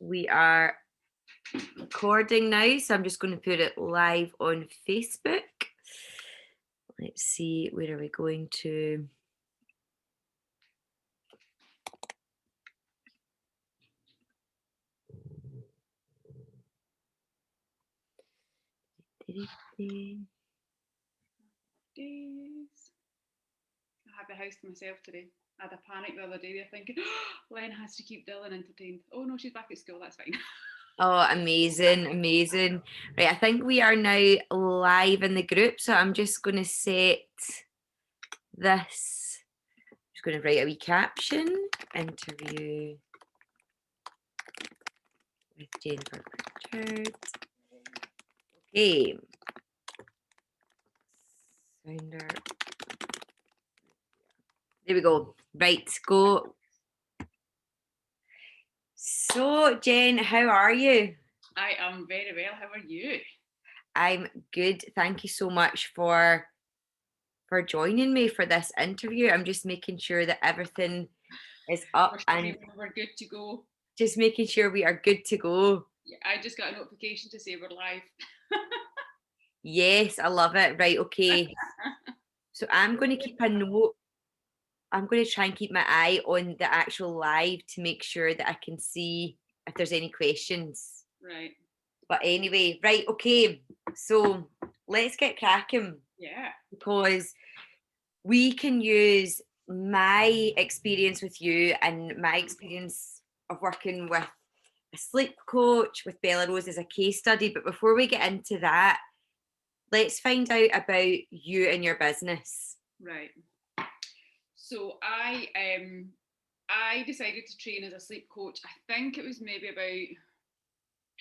We are recording now, so I'm just going to put it live on Facebook. Let's see, where are we going to? Days. I had the house to myself today. I had a panic the other day there thinking, oh, Len has to keep Dylan entertained. Oh no, she's back at school, that's fine. Oh, amazing, amazing. Right, I think we are now live in the group, so I'm just going to set this. I'm just going to write a wee caption. Interview with Jennifer Pritchard. Okay. Founder. There we go. Right, go. So, Jen, how are you? I am very well. How are you? I'm good. Thank you so much for joining me for this interview. I'm just making sure that everything is up and we're good to go. Just making sure we are good to go. Yeah, I just got a notification to say we're live. Yes, I love it. Right, okay. So I'm going to keep a note. I'm going to try and keep my eye on the actual live to make sure that I can see if there's any questions. Right. But anyway, right, okay. So let's get cracking. Yeah. Because we can use my experience with you and my experience of working with a sleep coach with Bella Rose as a case study. But before we get into that, let's find out about you and your business. Right. So I decided to train as a sleep coach. I think it was maybe about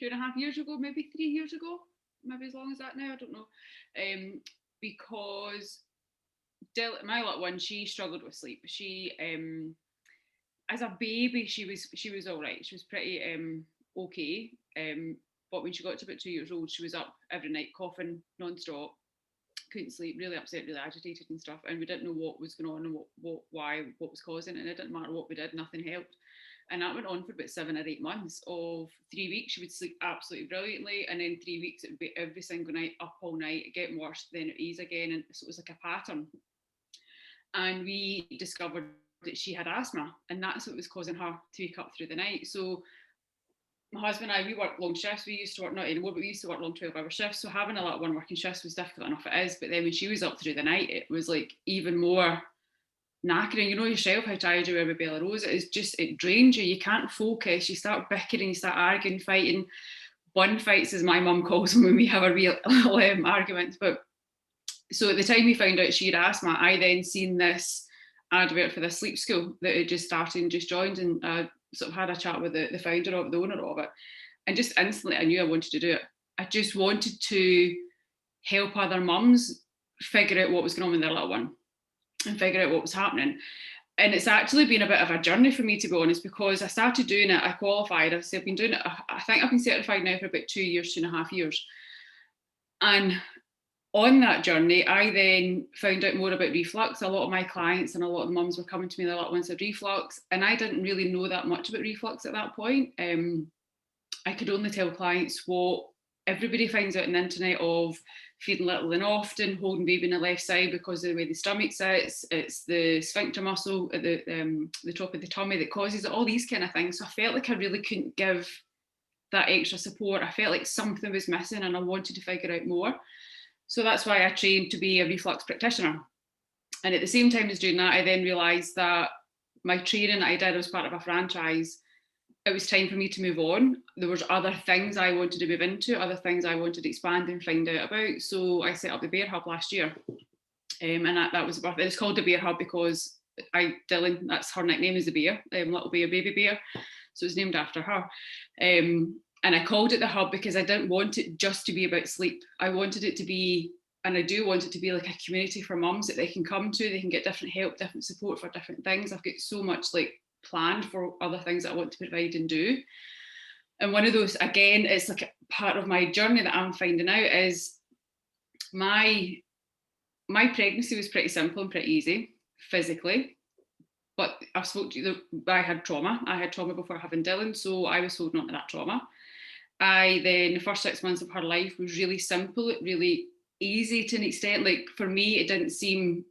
2.5 years ago, maybe 3 years ago, maybe as long as that now, I don't know. Because my little one, she struggled with sleep. She as a baby, she was all right. She was pretty okay. But when she got to about 2 years old, she was up every night coughing non-stop, couldn't sleep, really upset, really agitated and stuff. And we didn't know what was going on and what was causing it. And it didn't matter what we did, nothing helped. And that went on for about 7 or 8 months. Of 3 weeks, she would sleep absolutely brilliantly. And then 3 weeks, it would be every single night, up all night, getting worse, then it ease again. And so it was like a pattern. And we discovered that she had asthma, and that's what was causing her to wake up through the night. So my husband and I, we worked long shifts. We used to work, not anymore, but we used to work long 12-hour shifts. So having a lot of one working shifts was difficult enough, it is. But then when she was up through the night, it was like even more knackering. You know yourself how tired you were with Bella Rose. It drains you. You can't focus. You start bickering, you start arguing, fighting. Bun fights, as my mum calls them, when we have a real arguments. But so at the time we found out she had asthma, I then seen this advert for this sleep school that had just started and just joined, and sort of had a chat with the founder of the owner of it, and just instantly I knew I wanted to do it. I just wanted to help other mums figure out what was going on with their little one and figure out what was happening. And it's actually been a bit of a journey for me, to be honest, because I started doing it, I qualified, I've been doing it, I think I've been certified now for about 2 years, 2.5 years. And on that journey, I then found out more about reflux. A lot of my clients and a lot of mums were coming to me, their little ones had reflux, and I didn't really know that much about reflux at that point. I could only tell clients what everybody finds out on the internet of feeding little and often, holding baby on the left side because of the way the stomach sits. It's the sphincter muscle at the top of the tummy that causes it, all these kind of things. So I felt like I really couldn't give that extra support. I felt like something was missing and I wanted to figure out more. So that's why I trained to be a reflux practitioner. And at the same time as doing that, I then realised that my training that I did was part of a franchise. It was time for me to move on. There was other things I wanted to move into, other things I wanted to expand and find out about. So I set up the Bear Hub last year. And that was worth it. It's called the Bear Hub because Dylan, that's her nickname, is the bear, little bear, baby bear. So it's named after her. And I called it the Hub because I didn't want it just to be about sleep. I wanted it to be, and I do want it to be, like a community for mums that they can come to. They can get different help, different support for different things. I've got so much like planned for other things that I want to provide and do. And one of those, again, it's like a part of my journey that I'm finding out is my pregnancy was pretty simple and pretty easy physically. But I spoke to you, I had trauma. I had trauma before having Dylan, so I was holding on to that trauma. The first 6 months of her life was really simple, really easy to an extent. Like for me, it didn't seem,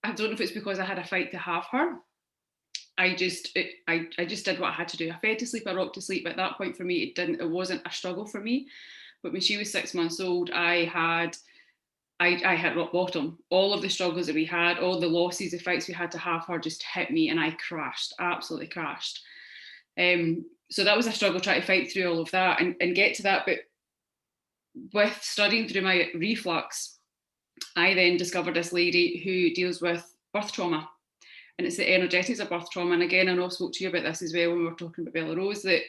I don't know if it's because I had a fight to have her. I just did what I had to do. I fed to sleep, I rocked to sleep. At that point for me, it wasn't a struggle for me. But when she was 6 months old, I hit rock bottom. All of the struggles that we had, all the losses, the fights we had to have her just hit me, and I crashed, absolutely crashed. So that was a struggle trying to fight through all of that and get to that. But with studying through my reflux, I then discovered this lady who deals with birth trauma, and it's the energetics of birth trauma. And again, I know I spoke to you about this as well when we were talking about Bella Rose, that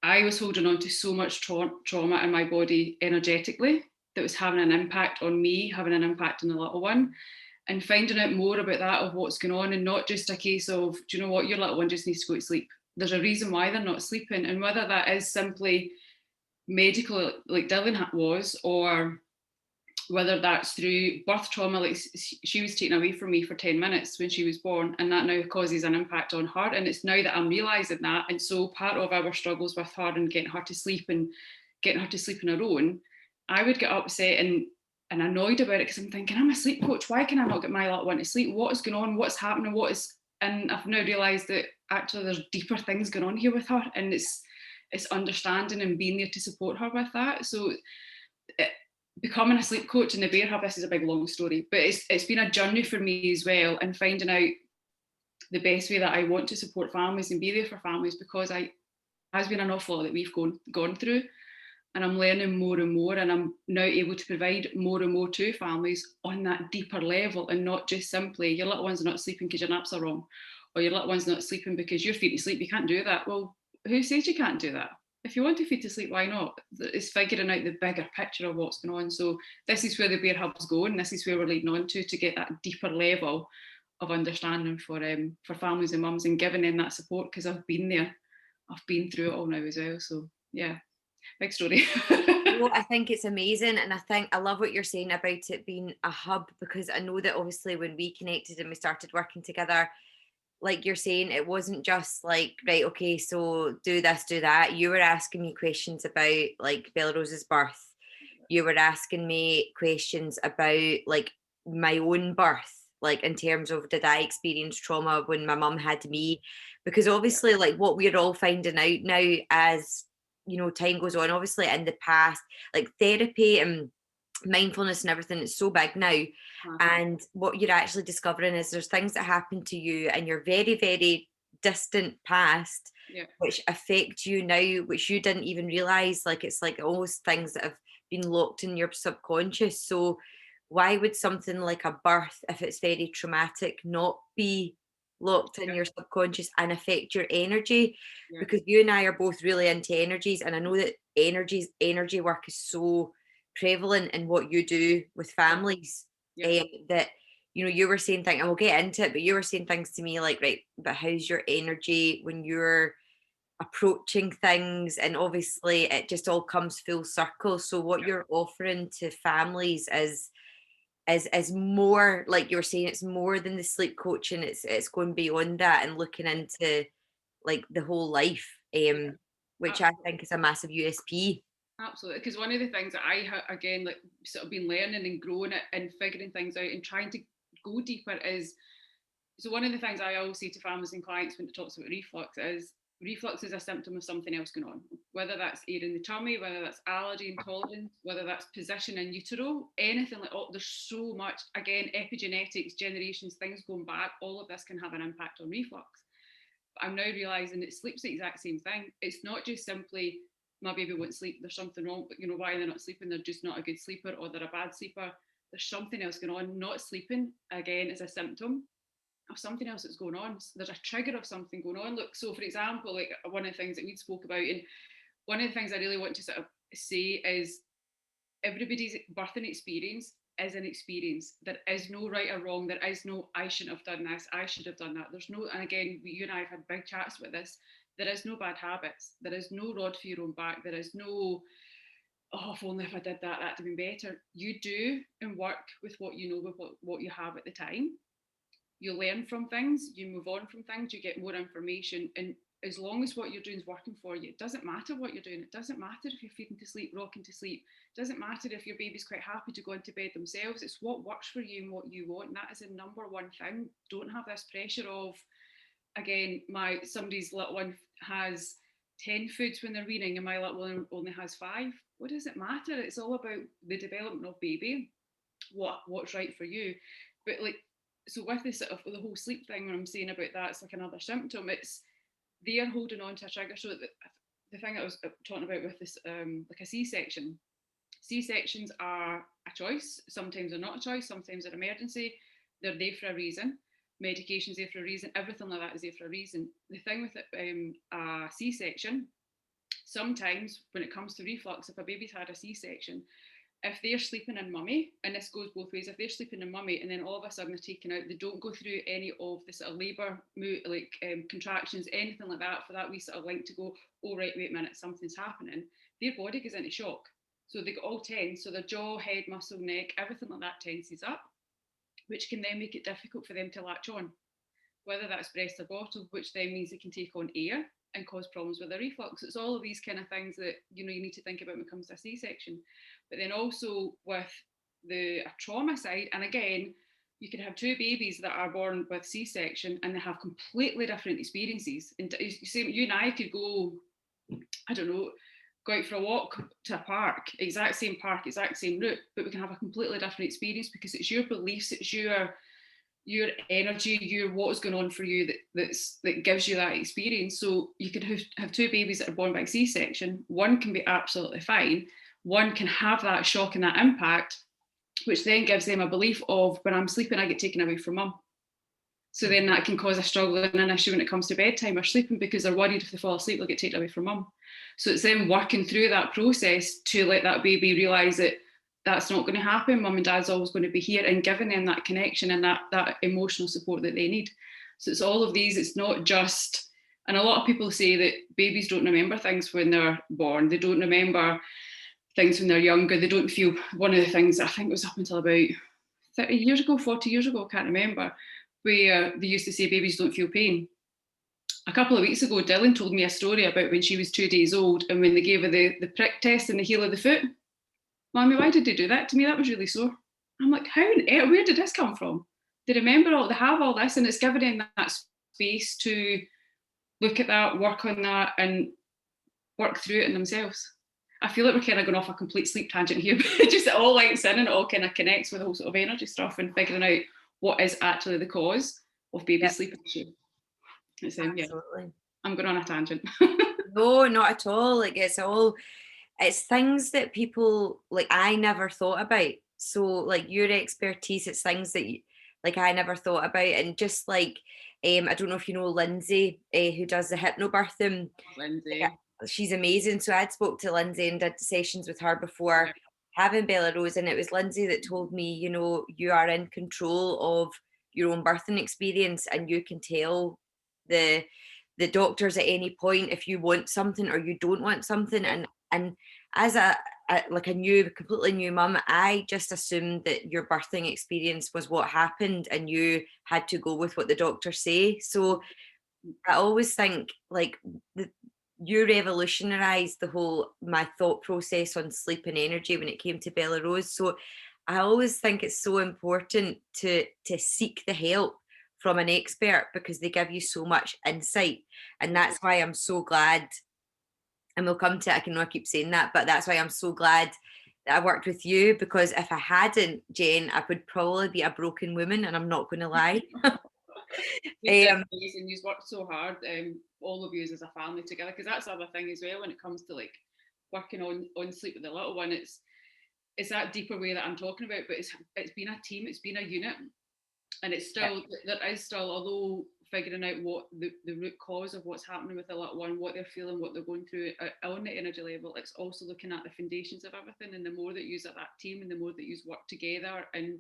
I was holding on to so much trauma in my body energetically that was having an impact on me, having an impact on the little one, and finding out more about that, of what's going on, and not just a case of, do you know what, your little one just needs to go to sleep. There's a reason why they're not sleeping, and whether that is simply medical, like Dylan was, or whether that's through birth trauma, like she was taken away from me for 10 minutes when she was born, and that now causes an impact on her. And it's now that I'm realizing that. And so part of our struggles with her and getting her to sleep and getting her to sleep on her own, I would get upset and annoyed about it, because I'm thinking, I'm a sleep coach, why can I not get my little one to sleep? What is going on? What's happening? And I've now realized that actually there's deeper things going on here with her, and it's understanding and being there to support her with that. So becoming a sleep coach in the Bear Hub, this is a big long story, but it's been a journey for me as well, and finding out the best way that I want to support families and be there for families, because has been an awful lot that we've gone through, and I'm learning more and more, and I'm now able to provide more and more to families on that deeper level, and not just simply your little one's not sleeping because your naps are wrong, or your little one's not sleeping because you're feeding to sleep, you can't do that. Well, who says you can't do that? If you want to feed to sleep, why not? It's figuring out the bigger picture of what's going on. So this is where the Bear Hub's going. This is where we're leading on to get that deeper level of understanding for families and mums, and giving them that support, because I've been there. I've been through it all now as well. So yeah, big story. Well, I think it's amazing, and I love what you're saying about it being a hub, because I know that obviously when we connected and we started working together, like you're saying, it wasn't just like, right, okay, so do this, do that. You were asking me questions about like Bella Rose's birth. You were asking me questions about like my own birth, like in terms of, did I experience trauma when my mum had me? Because obviously, like what we're all finding out now as time goes on, obviously in the past, like therapy and mindfulness and everything, it's so big now. And what you're actually discovering is there's things that happen to you in your very, very distant past, which affect you now, which you didn't even realize. Like it's like almost things that have been locked in your subconscious. So why would something like a birth, if it's very traumatic, not be locked in your subconscious and affect your energy? Because you and I are both really into energies, and I know that energy work is so prevalent in what you do with families. That you were saying things, and we'll get into it, but you were saying things to me like, right, but how's your energy when you're approaching things? And obviously it just all comes full circle. So what you're offering to families is more, like you're saying, it's more than the sleep coaching. It's going beyond that and looking into like the whole life, which I think is a massive USP. Absolutely, because one of the things that I again, like, sort of been learning and growing it and figuring things out and trying to go deeper is, so one of the things I always say to families and clients when it talks about reflux is a symptom of something else going on, whether that's air in the tummy, whether that's allergy intolerance, whether that's position in utero, anything like, oh, there's so much, again, epigenetics, generations, things going back, all of this can have an impact on reflux. But I'm now realizing that sleep's the exact same thing. It's not just simply my baby won't sleep, there's something wrong, but why are they not sleeping? They're just not a good sleeper, or they're a bad sleeper. There's something else going on. Not sleeping, again, is a symptom of something else that's going on. There's a trigger of something going on. Look, so for example, like one of the things that we spoke about, and one of the things I really want to sort of say is everybody's birthing experience is an experience. There is no right or wrong. There is no, I shouldn't have done this, I should have done that. There's no, and again, you and I have had big chats about this. There is no bad habits. There is no rod for your own back. There is no, oh, if only if I did that, that'd have been better. You do and work with what you know, with what you have at the time. you learn from things, you move on from things, you get more information. And as long as what you're doing is working for you, it doesn't matter what you're doing. It doesn't matter if you're feeding to sleep, rocking to sleep. It doesn't matter if your baby's quite happy to go into bed themselves. It's what works for you and what you want. And that is the number one thing. Don't have this pressure of, again, somebody's little one has 10 foods when they're weaning and my little one only has 5. What does it matter? It's all about the development of baby, what's right for you. But like, so with this sort of the whole sleep thing, when I'm saying about that, it's like another symptom. It's they are holding on to a trigger. So the thing I was talking about with this, like a C-section. C-sections are a choice. Sometimes they're not a choice. Sometimes they're emergency. They're there for a reason. Medication's there for a reason. Everything like that is there for a reason. The thing with a C-section, sometimes when it comes to reflux, if a baby's had a C-section, if they're sleeping in mummy, and this goes both ways, if they're sleeping in mummy and then all of a sudden they're taken out, they don't go through any of the sort of labour, contractions, anything like that, for that wee sort of link to go, oh right, wait a minute, something's happening, their body goes into shock. So they get all tense, so their jaw, head, muscle, neck, everything like that tenses up, which can then make it difficult for them to latch on, whether that's breast or bottle, which then means they can take on air and cause problems with the reflux. It's all of these kind of things that you need to think about when it comes to a C-section. But then also with a trauma side, and again, you can have 2 babies that are born with C-section and they have completely different experiences. And you and I could go, I don't know, go out for a walk to a park, exact same route, but we can have a completely different experience because it's your beliefs, it's your energy, what's going on for you that gives you that experience. So you could have 2 babies that are born by C-section. One can be absolutely fine. One can have that shock and that impact, which then gives them a belief of, when I'm sleeping, I get taken away from mum. So then that can cause a struggle and an issue when it comes to bedtime or sleeping, because they're worried if they fall asleep, they'll get taken away from mum. So it's them working through that process to let that baby realise that that's not going to happen. Mum and dad's always going to be here, and giving them that connection and that emotional support that they need. So it's all of these. It's not just, and a lot of people say that babies don't remember things when they're born. They don't remember things when they're younger. They don't feel, one of the things, I think it was up until about 30 years ago, 40 years ago, I can't remember, where they used to say babies don't feel pain. A couple of weeks ago, Dylan told me a story about when she was 2 days old, and when they gave her the prick test in the heel of the foot. Mommy, why did they do that to me? That was really sore. I'm like, how on earth, where did this come from? They have all this, and it's given them that space to look at that, work on that, and work through it in themselves. I feel like we're kind of going off a complete sleep tangent here, but just it all links in and it all kind of connects with the whole sort of energy stuff and figuring out what is actually the cause of baby sleep issue. Yeah, I'm going on a tangent. No, not at all. Like it's things that people, like, I never thought about. So like your expertise, it's things that like I never thought about. And just like I don't know if you know Lindsay, who does the hypnobirthing. Lindsay. She's amazing. So I'd spoke to Lindsay and did sessions with her before having Bella Rose, and it was Lindsay that told me, you are in control of your own birthing experience, and you can tell the doctors at any point if you want something or you don't want something. And as a completely new mum, I just assumed that your birthing experience was what happened and you had to go with what the doctors say. So I always think like you revolutionized my thought process on sleep and energy when it came to Bella Rose. So I always think it's so important to seek the help from an expert, because they give you so much insight. And that's why I'm so glad, and we'll come to it, I keep saying that, but that's why I'm so glad that I worked with you, because if I hadn't, Jen, I would probably be a broken woman, and I'm not going to lie. And you've worked so hard, all of you as a family together, because that's the other thing as well when it comes to like working on sleep with the little one. It's that deeper way that I'm talking about, but it's been a team, it's been a unit, and it's still there is still, although figuring out what the root cause of what's happening with the little one, what they're feeling, what they're going through on the energy level, it's also looking at the foundations of everything. And the more that you use that team, and the more that you work together and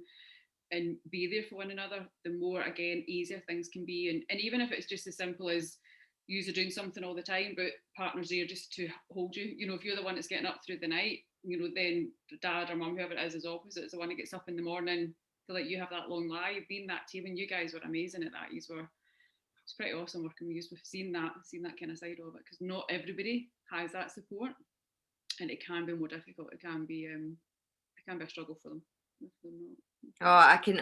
be there for one another, the more, again, easier things can be. And even if it's just as simple as you are doing something all the time, but partner's there just to hold you. If you're the one that's getting up through the night, then dad or mum, whoever it is opposite, is the one that gets up in the morning to let you have that long live, being that team, and you guys were amazing at that. It's pretty awesome working with you. We've seen that kind of side of it, because not everybody has that support, and it can be more difficult. It can be a struggle for them. Oh, I can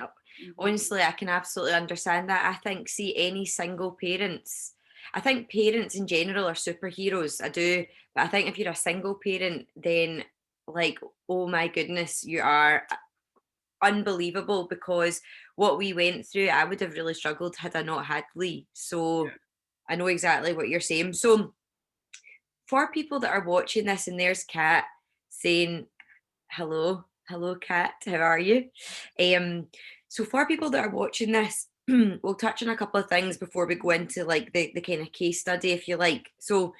honestly, I can absolutely understand that. I think, see, any single parents, I think parents in general are superheroes. I do, but I think if you're a single parent, then like, oh my goodness, you are unbelievable, because what we went through, I would have really struggled had I not had Lee. So I know exactly what you're saying. So for people that are watching this, and there's Kat saying, hello, Kat, how are you? So for people that are watching this, we'll touch on a couple of things before we go into like the kind of case study, if you like. So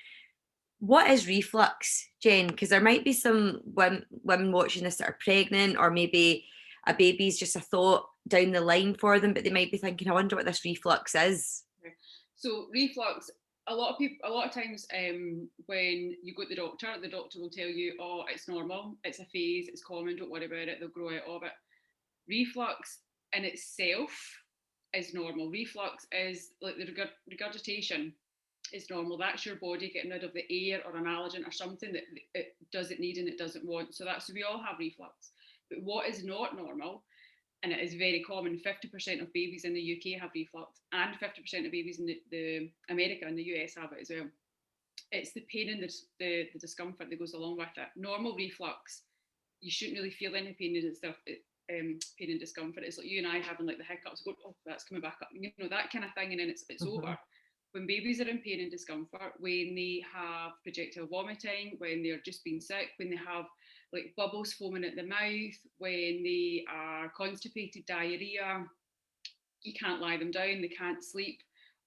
what is reflux, Jen? Because there might be some women watching this that are pregnant, or maybe a baby's just a thought down the line for them, but they might be thinking, I wonder what this reflux is. So reflux, a lot of times when you go to the doctor will tell you, oh, it's normal, it's a phase, it's common, don't worry about it, they'll grow out of it. Reflux in itself is normal. Reflux is like the regurgitation is normal. That's your body getting rid of the air or an allergen or something that it doesn't need and it doesn't want. So we all have reflux. But what is not normal, and it is very common, 50% of babies in the UK have reflux, and 50% of babies in the America and the US have it as well. It's the pain and the discomfort that goes along with it. Normal reflux, you shouldn't really feel any pain and stuff. Pain and discomfort. It's like you and I having like the hiccups, going, oh, that's coming back up, that kind of thing, and then it's over. When babies are in pain and discomfort, when they have projectile vomiting, when they're just being sick, when they have like bubbles foaming at the mouth, when they are constipated, diarrhea, you can't lie them down, they can't sleep,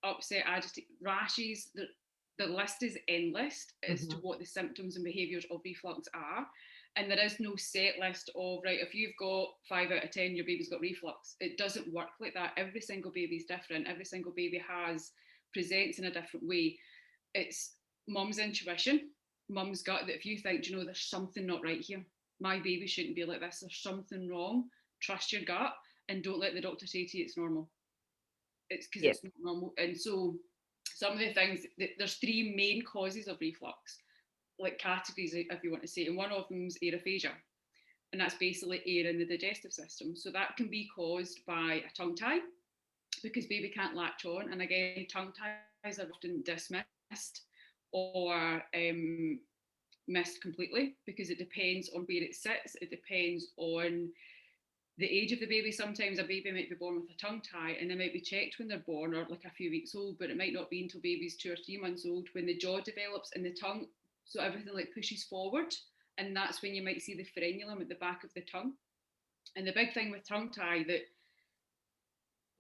upset, agitated, rashes, the list is endless as to what the symptoms and behaviours of reflux are. And there is no set list of, right, if you've got 5 out of 10, your baby's got reflux. It doesn't work like that. Every single baby is different. Every single baby presents in a different way. It's mum's intuition, mum's gut, that if you think, there's something not right here, my baby shouldn't be like this, there's something wrong, trust your gut and don't let the doctor say to you it's normal. It's because it's not normal. And so some of the things, there's 3 main causes of reflux, like categories if you want to say, and one of them is aerophagia, and that's basically air in the digestive system. So that can be caused by a tongue tie, because baby can't latch on, and again, tongue ties are often dismissed or missed completely, because it depends on where it sits, it depends on the age of the baby. Sometimes a baby might be born with a tongue tie and they might be checked when they're born or like a few weeks old, but it might not be until baby's 2 or 3 months old when the jaw develops and the tongue, so everything like pushes forward, and that's when you might see the frenulum at the back of the tongue. And the big thing with tongue tie that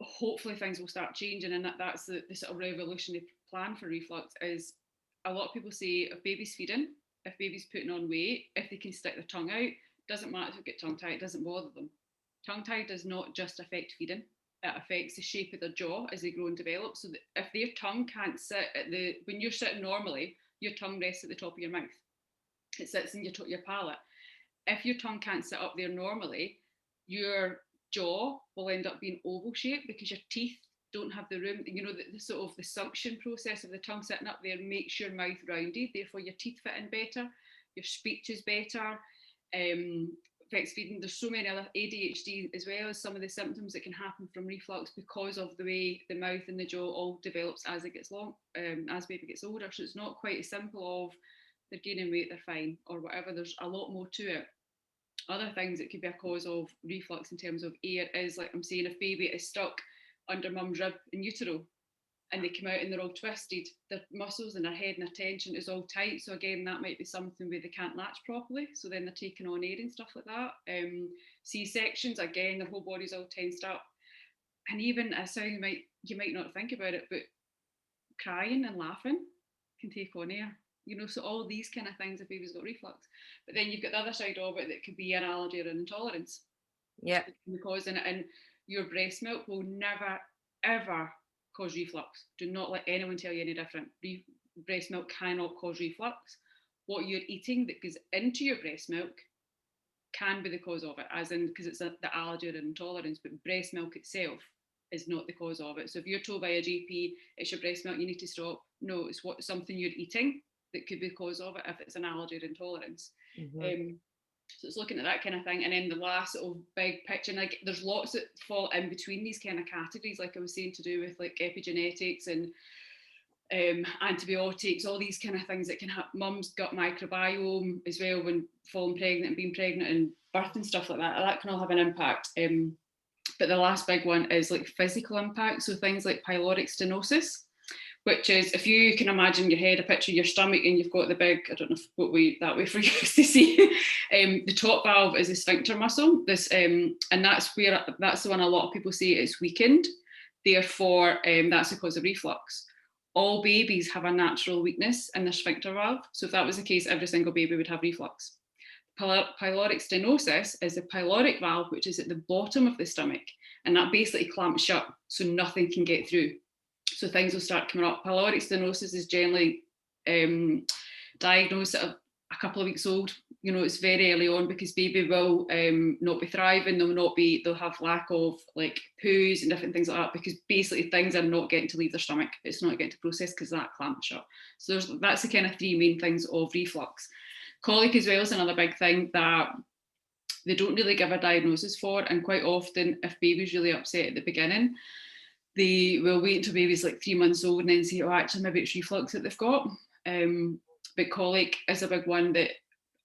hopefully things will start changing, and that's the sort of revolutionary plan for reflux, is a lot of people say if baby's feeding, if baby's putting on weight, if they can stick their tongue out, doesn't matter if you get tongue tie, it doesn't bother them. Tongue tie does not just affect feeding, it affects the shape of their jaw as they grow and develop. So that if their tongue can't sit when you're sitting normally, your tongue rests at the top of your mouth. It sits in your palate. If your tongue can't sit up there normally, your jaw will end up being oval shaped, because your teeth don't have the room. The sort of the suction process of the tongue sitting up there makes your mouth rounded. Therefore, your teeth fit in better, your speech is better. Affects feeding. There's so many other, ADHD as well as some of the symptoms that can happen from reflux because of the way the mouth and the jaw all develops as it gets as baby gets older. So it's not quite as simple of they're gaining weight, they're fine, or whatever. There's a lot more to it. Other things that could be a cause of reflux in terms of air is, like I'm saying, if baby is stuck under mum's rib in utero and they come out and they're all twisted, their muscles and their head and their tension is all tight. So again, that might be something where they can't latch properly. So then they're taking on air and stuff like that. C-sections, again, their whole body's all tensed up. And even a sound you might not think about it, but crying and laughing can take on air. So all these kind of things if baby's got reflux. But then you've got the other side of it that could be an allergy or an intolerance. Yeah. Because and your breast milk will never, ever cause reflux. Do not let anyone tell you any different. Breast milk cannot cause reflux. What you're eating that goes into your breast milk can be the cause of it, as in because it's the allergy or intolerance, but breast milk itself is not the cause of it. So if you're told by a GP it's your breast milk, you need to stop. No, it's something you're eating that could be the cause of it if it's an allergy or intolerance. So it's looking at that kind of thing. And then the last sort of big picture, and like there's lots that fall in between these kind of categories, like I was saying, to do with like epigenetics and antibiotics, all these kind of things that can have mum's gut microbiome as well when falling pregnant and being pregnant and birth and stuff like that. That can all have an impact. But the last big one is like physical impact. So things like pyloric stenosis, which is, if you can imagine in your head a picture of your stomach and you've got the big, I don't know what way that way for you to see, the top valve is a sphincter muscle. And that's the one a lot of people say it's weakened. Therefore, that's the cause of reflux. All babies have a natural weakness in their sphincter valve. So if that was the case, every single baby would have reflux. Pyloric stenosis is the pyloric valve, which is at the bottom of the stomach, and that basically clamps shut so nothing can get through. So things will start coming up. Pyloric stenosis is generally diagnosed at a couple of weeks old. You know, it's very early on because baby will not be thriving. They'll have lack of like poos and different things like that, because basically things are not getting to leave their stomach. It's not getting to process because that clamp shut. So that's the kind of three main things of reflux. Colic as well is another big thing that they don't really give a diagnosis for, and quite often if baby's really upset at the beginning, they will wait until baby's like 3 months old and then say, oh, actually maybe it's reflux that they've got. But colic is a big one that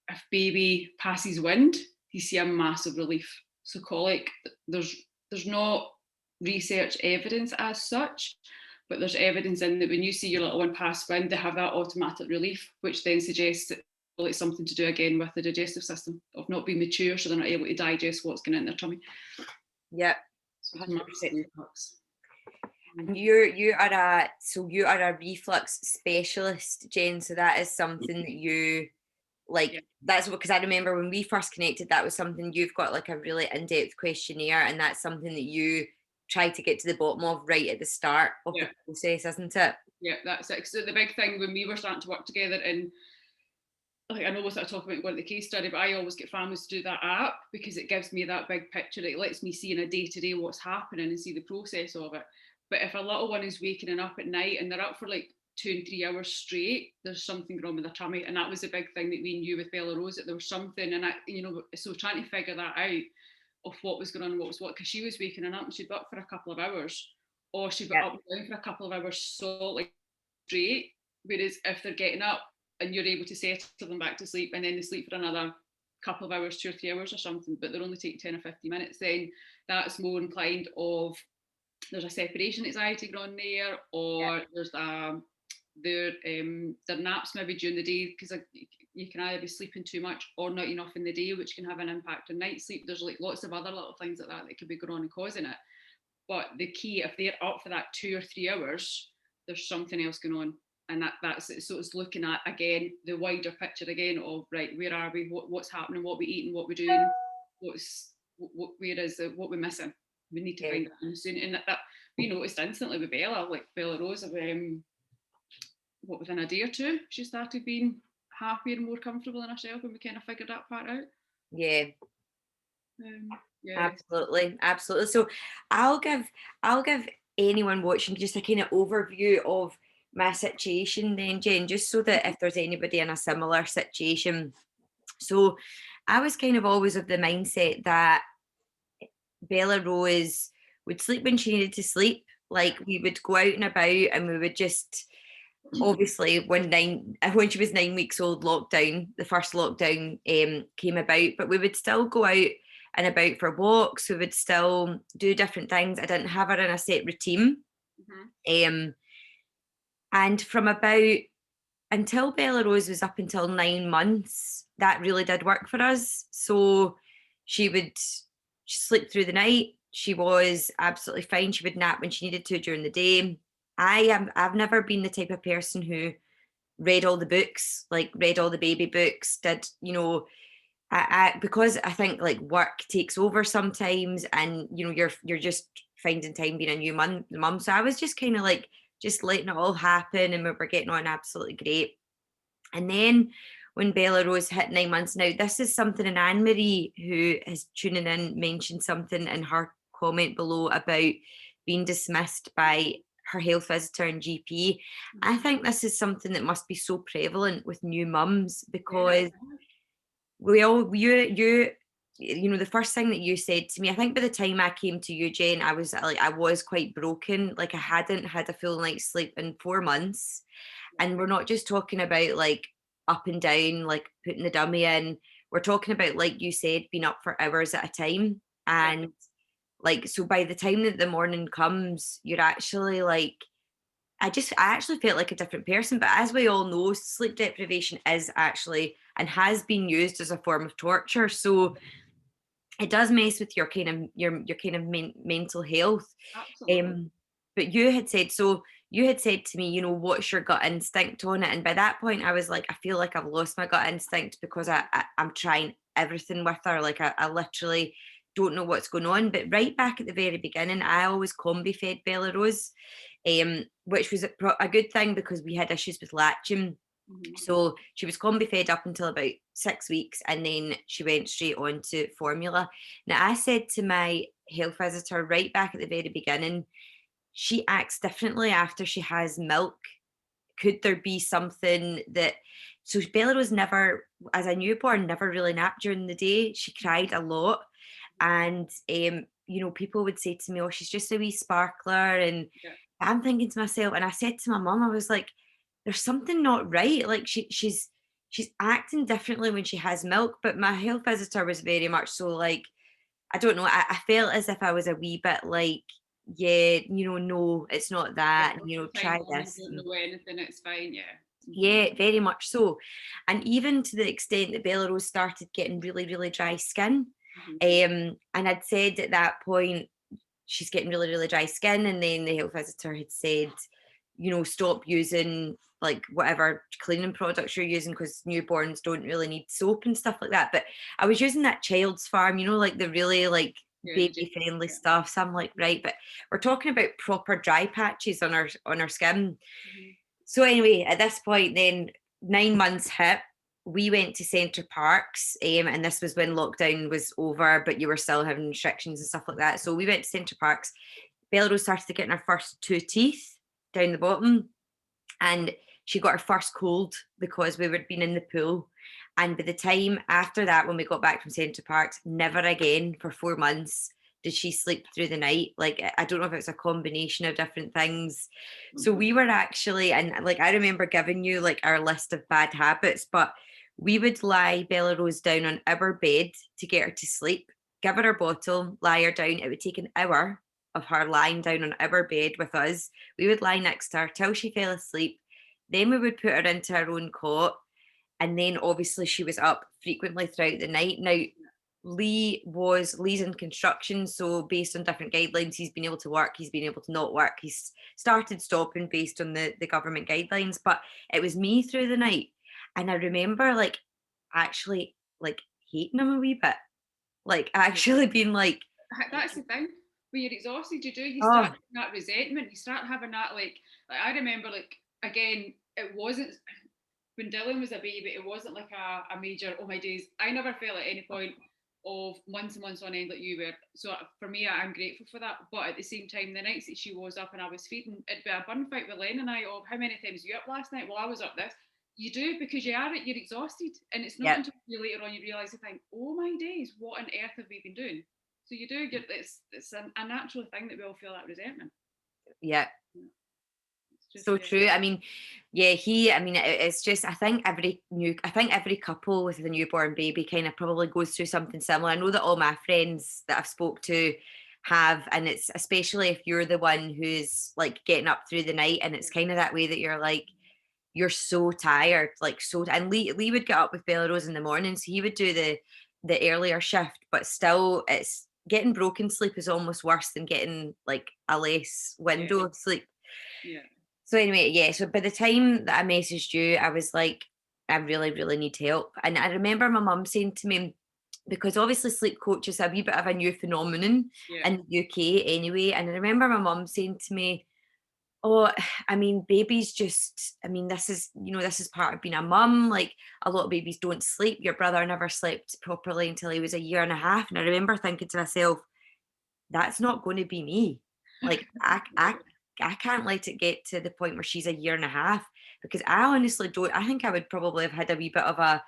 if baby passes wind, you see a massive relief. So colic, there's not research evidence as such, but there's evidence in that when you see your little one pass wind, they have that automatic relief, which then suggests that it's something to do again with the digestive system, of not being mature, so they're not able to digest what's going in their tummy. Yeah, so 100%. And you you are a reflux specialist, Jen. So that is something that you like. Yeah. That's because I remember when we first connected, that was something you've got like a really in-depth questionnaire, and that's something that you try to get to the bottom of right at the start of the process, isn't it? Yeah, that's it. So the big thing when we were starting to work together, and like I know we'll start talking about going to the case study, but I always get families to do that app because it gives me that big picture. It lets me see in a day-to-day what's happening and see the process of it. But if a little one is waking up at night and they're up for like 2 and 3 hours straight, there's something wrong with their tummy. And that was the big thing that we knew with Bella Rose, that there was something. And so trying to figure that out of what was going on and what was what, because she was waking up and she'd be up for a couple of hours, or she'd be up and down for a couple of hours solid straight. Whereas if they're getting up and you're able to settle them back to sleep, and then they sleep for another couple of hours, 2 or 3 hours or something, but they're only taking 10 or 15 minutes, then that's more inclined of there's a separation anxiety going on there, or there's their naps maybe during the day, because you can either be sleeping too much or not enough in the day, which can have an impact on night sleep. There's like lots of other little things like that could be going on and causing it. But the key, if they're up for that 2 or 3 hours, there's something else going on. And that's it. So it's looking at, again, the wider picture again of, right, where are we, what's happening, what we're eating, what we're doing, what we're missing. We need to find that soon. And that we noticed instantly with Bella, like Bella Rose, within a day or two, she started being happier and more comfortable in herself, and we kind of figured that part out. Yeah. Absolutely. So I'll give anyone watching just a kind of overview of my situation then, Jen, just so that if there's anybody in a similar situation. So I was kind of always of the mindset that Bella Rose would sleep when she needed to sleep. Like, we would go out and about, and we would just, obviously when she was 9 weeks old, the first lockdown came about, but we would still go out and about for walks. We would still do different things. I didn't have her in a set routine. And from about until Bella Rose was up until 9 months, that really did work for us. So she would sleep through the night. She was absolutely fine. She would nap when she needed to during the day. I've never been the type of person who read all the books, like read all the baby books, did, because I think like work takes over sometimes, and you're just finding time being a new mum. So I was just kind of like just letting it all happen, and we were getting on absolutely great. And then when Bella Rose hit 9 months. Now, this is something, and Anne Marie, who is tuning in, mentioned something in her comment below about being dismissed by her health visitor and GP. I think this is something that must be so prevalent with new mums, because the first thing that you said to me, I think by the time I came to you, Jen, I was quite broken. Like, I hadn't had a full night's sleep in 4 months. And we're not just talking about like up and down, like putting the dummy in. We're talking about, like you said, being up for hours at a time. And like, so by the time that the morning comes, you're actually like, I actually felt like a different person. But as we all know, sleep deprivation is actually and has been used as a form of torture. So it does mess with your kind of mental health. Absolutely. But you had said to me, what's your gut instinct on it? And by that point, I was like, I feel like I've lost my gut instinct, because I'm trying everything with her. Like, I literally don't know what's going on. But right back at the very beginning, I always combi fed Bella Rose, which was a good thing, because we had issues with latching. So she was combi fed up until about 6 weeks, and then she went straight on to formula. Now, I said to my health visitor right back at the very beginning, she acts differently after she has milk. Could there be something that... So Bella was never, as a newborn, never really napped during the day. She cried a lot. And people would say to me, oh, she's just a wee sparkler. And I'm thinking to myself, and I said to my mum, I was like, there's something not right. Like, she's acting differently when she has milk. But my health visitor was very much so like, I don't know, I felt as if I was a wee bit like, yeah, no, it's not that, try this. Don't know anything, it's fine, Yeah, very much so. And even to the extent that Bella Rose started getting really, really dry skin. And I'd said at that point, she's getting really, really dry skin. And then the health visitor had said, stop using like whatever cleaning products you're using, because newborns don't really need soap and stuff like that. But I was using that Child's Farm, like the really like baby friendly stuff. So I'm like, right, but we're talking about proper dry patches on our skin. So anyway, at this point, then 9 months hit. We went to Centre Parks, and this was when lockdown was over, but you were still having restrictions and stuff like that. So we went to Centre Parks. Bella Rose started getting her first 2 teeth down the bottom, and she got her first cold because we had been in the pool. And by the time after that, when we got back from Centre Parks, never again for 4 months did she sleep through the night. Like, I don't know if it's a combination of different things. So we were actually, and like, I remember giving you like our list of bad habits, but we would lie Bella Rose down on our bed to get her to sleep, give her a bottle, lie her down. It would take an hour of her lying down on our bed with us. We would lie next to her till she fell asleep. Then we would put her into her own cot. And then obviously she was up frequently throughout the night. Now, Lee's in construction, so based on different guidelines, he's been able to work, he's been able to not work. He's started stopping based on the government guidelines, but it was me through the night. And I remember like actually like hating him a wee bit, like actually being like... That's the thing. When you're exhausted, you start having that resentment. You start having that like I remember, like, again, it wasn't when Dylan was a baby. It wasn't like a major, oh my days. I never felt at any point of months and months on end like you were. So for me, I'm grateful for that. But at the same time, the nights that she was up and I was feeding, it'd be a bun fight with Len and I of how many times you up last night? Well, I was up this. You do, because you're exhausted, and it's not until you later on you realise, you think, oh my days, what on earth have we been doing? So you do get it's a natural thing that we all feel that resentment. Yeah. So true. I mean, it's just, I think every couple with a newborn baby kind of probably goes through something similar. I know that all my friends that I've spoke to have, and it's especially if you're the one who's like getting up through the night, and it's kind of that way that you're like, you're so tired, like and Lee would get up with Bella Rose in the morning, so he would do the earlier shift, but still it's getting broken sleep is almost worse than getting like a less window of sleep. So anyway, so by the time that I messaged you, I was like, I really, really need help. And I remember my mum saying to me, because obviously sleep coach is a wee bit of a new phenomenon in the UK anyway, and I remember my mum saying to me, Oh, I mean, babies just, I mean, this is, this is part of being a mum. Like, a lot of babies don't sleep. Your brother never slept properly until he was a year and a half. And I remember thinking to myself, that's not going to be me. Like, I can't let it get to the point where she's a year and a half, because I honestly don't. I think I would probably have had a wee bit of a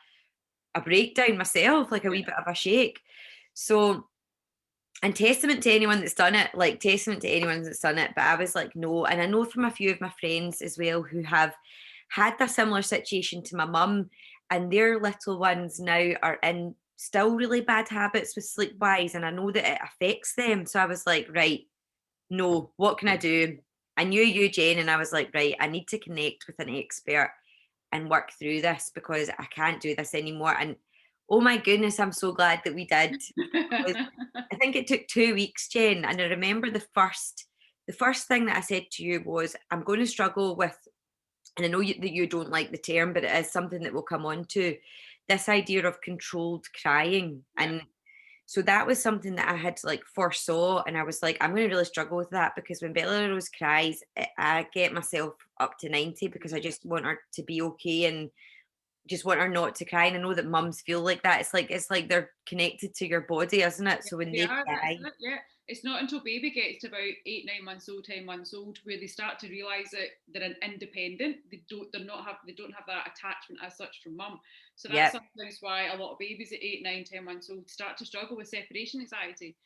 breakdown myself, like a wee Yeah. bit of a shake. So, and testament to anyone that's done it, like testament to anyone that's done it. But I was like, no. And I know from a few of my friends as well who have had a similar situation to my mum, and their little ones now are in still really bad habits with sleep wise. And I know that it affects them. So I was like, right, no, what can I do? I knew you, Jane, and I was like, right, I need to connect with an expert and work through this because I can't do this anymore. And oh my goodness, I'm so glad that we did. Because I think it took 2 weeks, Jen, and I remember the first thing that I said to you was, I'm going to struggle with, and I know that you don't like the term, but it is something that we'll come on to, this idea of controlled crying. Yeah. And so that was something that I had like foresaw, and I was like, I'm going to really struggle with that because when Bella Rose cries, I get myself up to 90 because I just want her to be okay and just want her not to cry. And I know that mums feel like that. It's like they're connected to your body, isn't it? So when They they are, that's cry, it, yeah. It's not until baby gets to about 8, 9 months old, 10 months old, where they start to realise that they're an independent. They don't have that attachment as such from mum. So that's yep, sometimes why a lot of babies at 8, 9, 10 months old start to struggle with separation anxiety.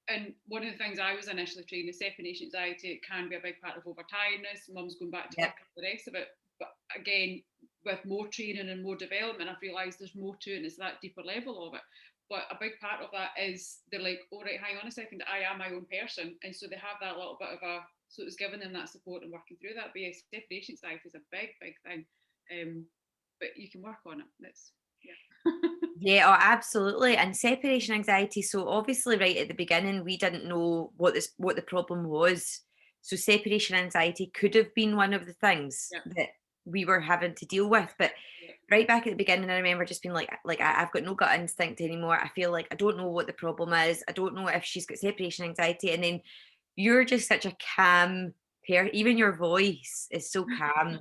And one of the things I was initially trained is separation anxiety. It can be a big part of over-tiredness, mum's going back to yep, work and the rest of it. But again, with more training and more development, I've realised there's more to it and it's that deeper level of it. But a big part of that is they're like, all right, hang on a second, I am my own person. And so they have that little bit of so it's giving them that support and working through that. But yeah, separation anxiety is a big, big thing. But you can work on it. That's, yeah. yeah, oh, absolutely. And separation anxiety. So obviously, right at the beginning, we didn't know what the problem was. So separation anxiety could have been one of the things Yeah. that we were having to deal with. But Yeah. right back at the beginning, I remember just being like, I've got no gut instinct anymore. I feel like I don't know what the problem is. I don't know if she's got separation anxiety. And then you're just such a calm pair. Even your voice is so calm.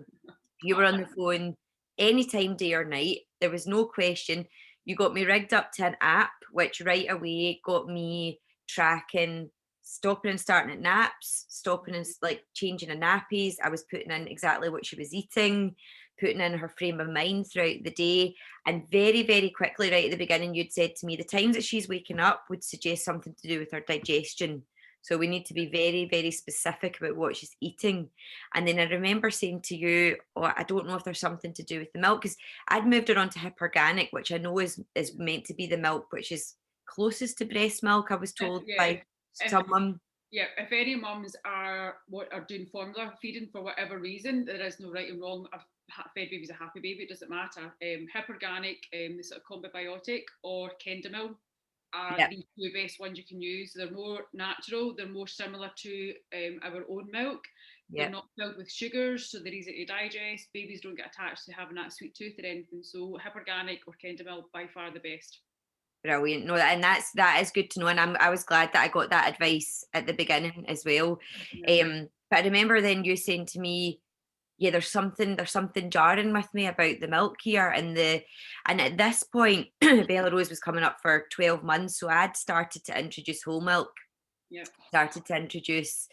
You were on the phone anytime, day or night. There was no question. You got me rigged up to an app, which right away got me tracking, stopping and starting at naps, stopping and like changing her nappies. I was putting in exactly what she was eating, putting in her frame of mind throughout the day. And very, very quickly, right at the beginning, you'd said to me the times that she's waking up would suggest something to do with her digestion. So we need to be very, very specific about what she's eating. And then I remember saying to you, oh, I don't know if there's something to do with the milk, because I'd moved her on to Hyperganic, which I know is meant to be the milk which is closest to breast milk, I was told Yeah. by If someone. Yeah, if any mums are doing formula feeding for whatever reason, there is no right and wrong. A fed baby's a happy baby, it doesn't matter. Hyperganic, the sort of Combibiotic, or Kendamil are Yep, the two best ones you can use. They're more natural, they're more similar to our own milk. They're yep. not filled with sugars, so they're easy to digest. Babies don't get attached to having that sweet tooth or anything. So Hyperganic or Kendamil, by far the best. Brilliant. No, and that is good to know. And I was glad that I got that advice at the beginning as well. Yeah. But I remember then you saying to me, yeah, there's something jarring with me about the milk here. And at this point, Bella Rose was coming up for 12 months. So I'd started to introduce whole milk, Yeah. started to introduce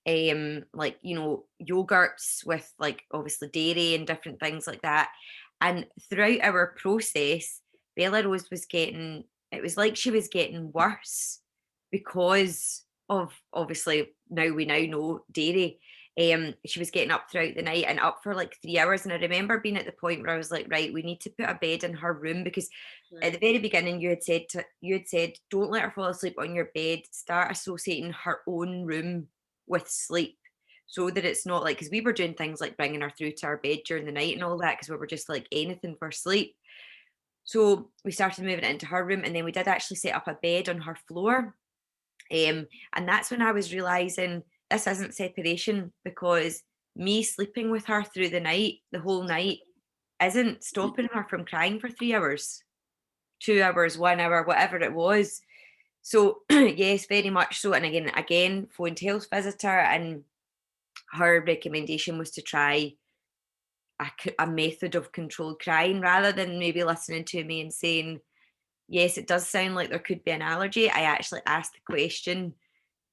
like, yogurts with like obviously dairy and different things like that. And throughout our process, Bella Rose was getting, it was like she was getting worse because of, obviously, we now know dairy. She was getting up throughout the night and up for like 3 hours. And I remember being at the point where I was like, right, we need to put a bed in her room, because at the very beginning you had said don't let her fall asleep on your bed, start associating her own room with sleep, so that it's not like, because we were doing things like bringing her through to our bed during the night and all that, because we were just like anything for sleep. So we started moving it into her room, and then we did actually set up a bed on her floor. And that's when I was realizing this isn't separation, because me sleeping with her through the night, the whole night, isn't stopping her from crying for 3 hours, 2 hours, 1 hour, whatever it was. So yes, very much so. And again, phoned health visitor, and her recommendation was to try a method of controlled crying rather than maybe listening to me and saying, yes, it does sound like there could be an allergy. I actually asked the question.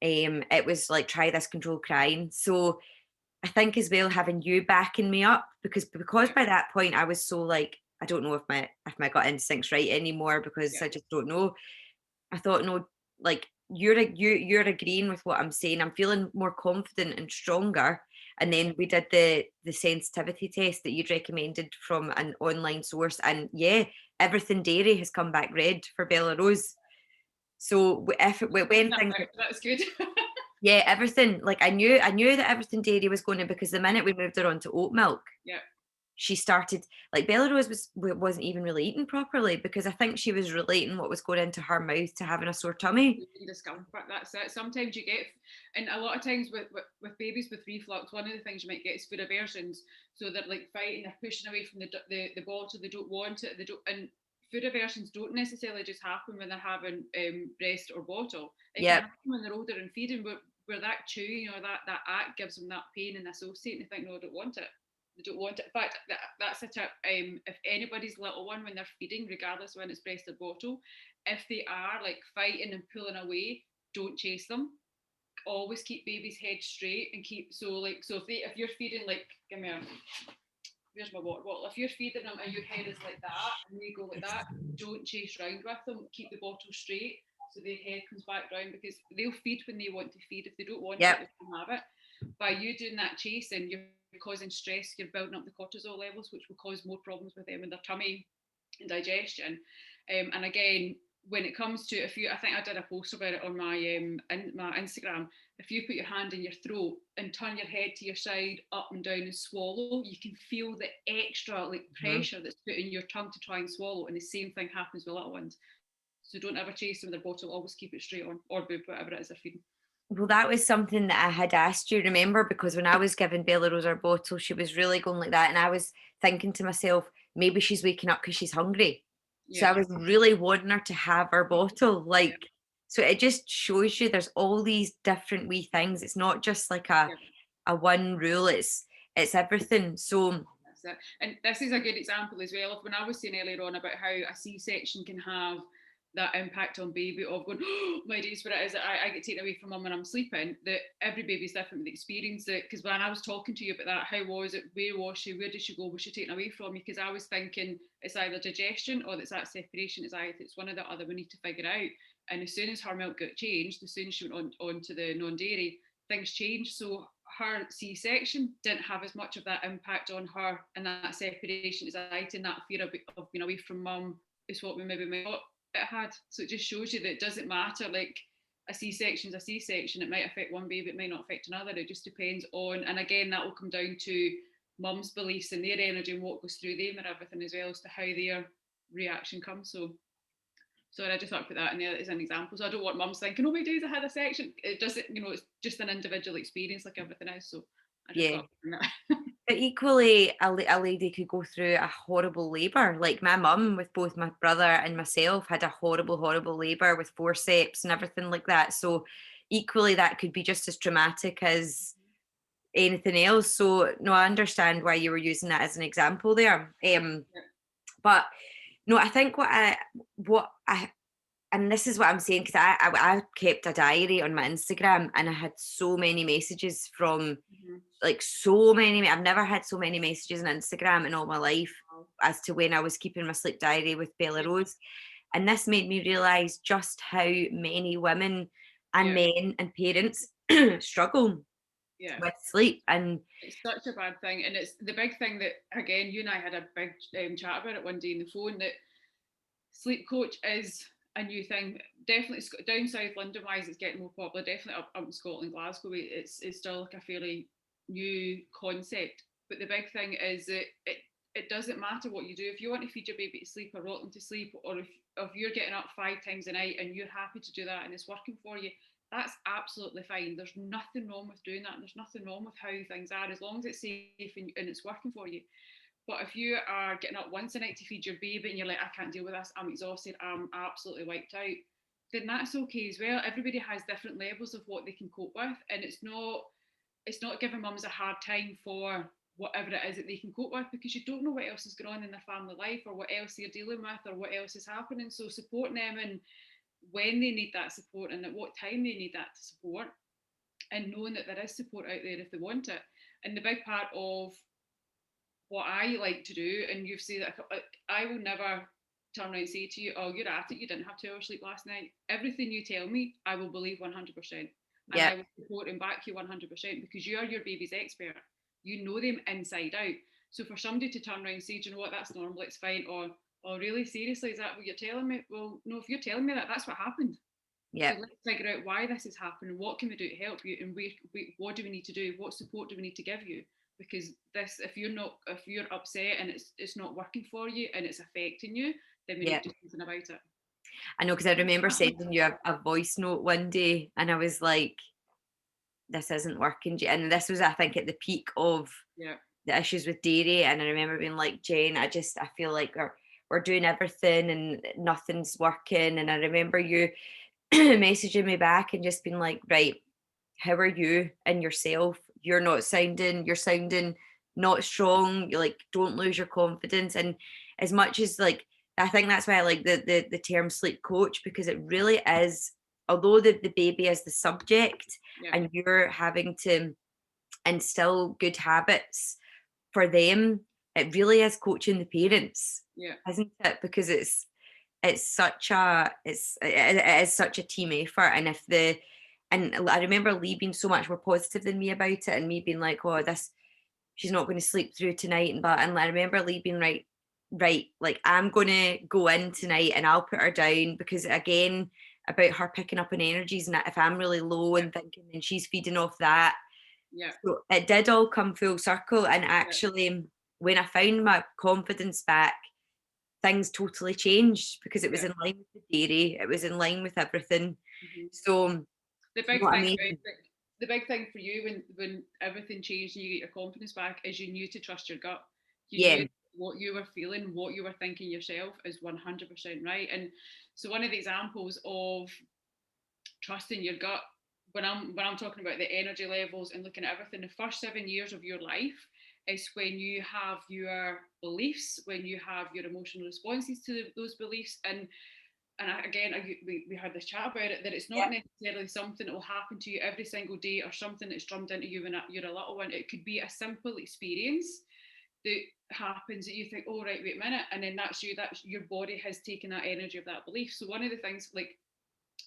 It was like, try this controlled crying. So I think as well having you backing me up, because Yeah, by that point I was so like, I don't know if my gut instinct's right anymore, because yeah, I just don't know. I thought, no, like you're agreeing with what I'm saying. I'm feeling more confident and stronger. And yeah. then we did the sensitivity test that you'd recommended from an online source, and yeah, everything dairy has come back red for Bella Rose. So if it, when things, That's good. yeah, everything, like I knew that everything dairy was going to, because the minute we moved her on to oat milk, Yeah. she started, like, Bella Rose wasn't even really eating properly, because I think she was relating what was going into her mouth to having a sore tummy. Discomfort, that's it. Sometimes you get, and a lot of times with babies with reflux, one of the things you might get is food aversions. So they're like fighting, they're pushing away from the bottle, they don't want it, they don't, and food aversions don't necessarily just happen when they're having breast or bottle. It can Yep. happen when they're older and feeding, where that chewing or that act gives them that pain and associate, and they think, no, I don't want it. They don't want it. In fact, that's a tip. If anybody's little one, when they're feeding, regardless when it's breast or bottle, if they are like fighting and pulling away, don't chase them. Always keep baby's head straight and keep, so if you're feeding, like, give me a, where's my water bottle? If you're feeding them and your head is like that and they go like that, don't chase round with them. Keep the bottle straight so their head comes back round, because they'll feed when they want to feed. If they don't want Yep. it, they don't have it. By you doing that chasing, you're causing stress, you're building up the cortisol levels, which will cause more problems with them in their tummy and digestion. And again, when it comes to, if you, I think I did a post about it on my Instagram. If you put your hand in your throat and turn your head to your side, up and down, and swallow, you can feel the extra like pressure that's put in your tongue to try and swallow. And the same thing happens with little ones. So don't ever chase them with their bottle. Always keep it straight on, or boob, whatever it is they're feeding. Well, that was something that I had asked you, remember? Because when I was giving Bella Rose her bottle, she was really going like that. And I was thinking to myself, maybe she's waking up because she's hungry. So Yeah, I was really wanting her to have her bottle. yeah, Like, so it just shows you there's all these different wee things. It's not just like a yeah. one rule, it's everything. So That's it. And this is a good example as well of when I was saying earlier on about how a C-section can have that impact on baby of going, oh, my days, where it is, I get taken away from mum when I'm sleeping, that every baby's different with the experience. Because when I was talking to you about that, how was it, where was she, where did she go, was she taken away from you? Because I was thinking it's either digestion or it's that separation, it's one or the other, we need to figure out. And as soon as her milk got changed, as soon as she went on to the non-dairy, things changed. So her C-section didn't have as much of that impact on her and that separation anxiety and that fear of being away from mum is what we maybe thought it had. So it just shows you that it doesn't matter. Like, a C-section is a C-section. It might affect one baby, it might not affect another. It just depends on, and again, that will come down to mum's beliefs and their energy and what goes through them and everything as well as to how their reaction comes. So I just thought I'd put that in there as an example. So I don't want mums thinking, oh my days, I had a section. It doesn't, it's just an individual experience like everything else. So I just yeah. thought that. But equally, a lady could go through a horrible labour. Like my mum, with both my brother and myself, had a horrible, horrible labour with forceps and everything like that. So equally, that could be just as traumatic as anything else. So no, I understand why you were using that as an example there. But no, I think what I and this is what I'm saying, because I kept a diary on my Instagram, and I had so many messages from, like, so many. I've never had so many messages on Instagram in all my life as to when I was keeping my sleep diary with Bella Rose. And this made me realize just how many women and Yeah, men and parents struggle yeah. with sleep. And It's such a bad thing. And it's the big thing that, again, you and I had a big chat about it one day on the phone, that sleep coach is a new thing. Definitely down south London wise, it's getting more popular. Definitely up in Scotland, Glasgow, it's still like a fairly new concept. But the big thing is that it doesn't matter what you do. If you want to feed your baby to sleep or rock them to sleep, or if you're getting up 5 times a night and you're happy to do that and it's working for you, that's absolutely fine. There's nothing wrong with doing that. And there's nothing wrong with how things are, as long as it's safe and it's working for you. But if you are getting up once a night to feed your baby and you're like, I can't deal with this, I'm exhausted, I'm absolutely wiped out, then that's okay as well. Everybody has different levels of what they can cope with. And it's not, it's not giving mums a hard time for whatever it is that they can cope with, because you don't know what else is going on in their family life, or what else they're dealing with, or what else is happening. So supporting them, and when they need that support and at what time they need that support, and knowing that there is support out there if they want it. And the big part of what I like to do, and you've said that, I will never turn around and say to you, oh, you're at it, you didn't have 2 hours sleep last night. Everything you tell me, I will believe 100%. And I will support and back you 100%, because you are your baby's expert. You know them inside out. So for somebody to turn around and say, do you know what, that's normal, it's fine, or oh, really, seriously, is that what you're telling me? Well, no, if you're telling me that, that's what happened. Yeah. So let's figure out why this is happening, what can we do to help you, and what do we need to do, what support do we need to give you? Because this, if you're upset and it's not working for you and it's affecting you, then we need to do something about it. I know, because I remember sending you a voice note one day, and I was like, this isn't working. And this was, I think, at the peak of the issues with dairy. And I remember being like, Jen, I feel like we're doing everything and nothing's working. And I remember you messaging me back and just being like, right, how are you and yourself? You're sounding not strong. You're like, don't lose your confidence. And as much as, like, I think that's why I like the term sleep coach, because it really is, although the baby is the subject, and you're having to instill good habits for them, it really is coaching the parents, isn't it? Because it is such a team effort. And I remember Lee being so much more positive than me about it, and me being like, oh, she's not going to sleep through tonight, and I remember Lee being right, like, I'm going to go in tonight and I'll put her down, because again, about her picking up on energies, and if I'm really low and thinking, and she's feeding off that. So it did all come full circle, and actually when I found my confidence back, things totally changed, because it was in line with the dairy, it was in line with everything. So the big thing for you when everything changed and you get your confidence back is you knew to trust your gut. You knew what you were feeling, what you were thinking yourself is 100% right. And so one of the examples of trusting your gut, when I'm talking about the energy levels and looking at everything, the first 7 years of your life is when you have your beliefs, when you have your emotional responses to those beliefs. And again, we had this chat about it, that it's not necessarily something that will happen to you every single day, or something that's drummed into you when you're a little one. It could be a simple experience that happens that you think, oh, right, wait a minute, and then that's your body has taken that energy of that belief. So one of the things, like,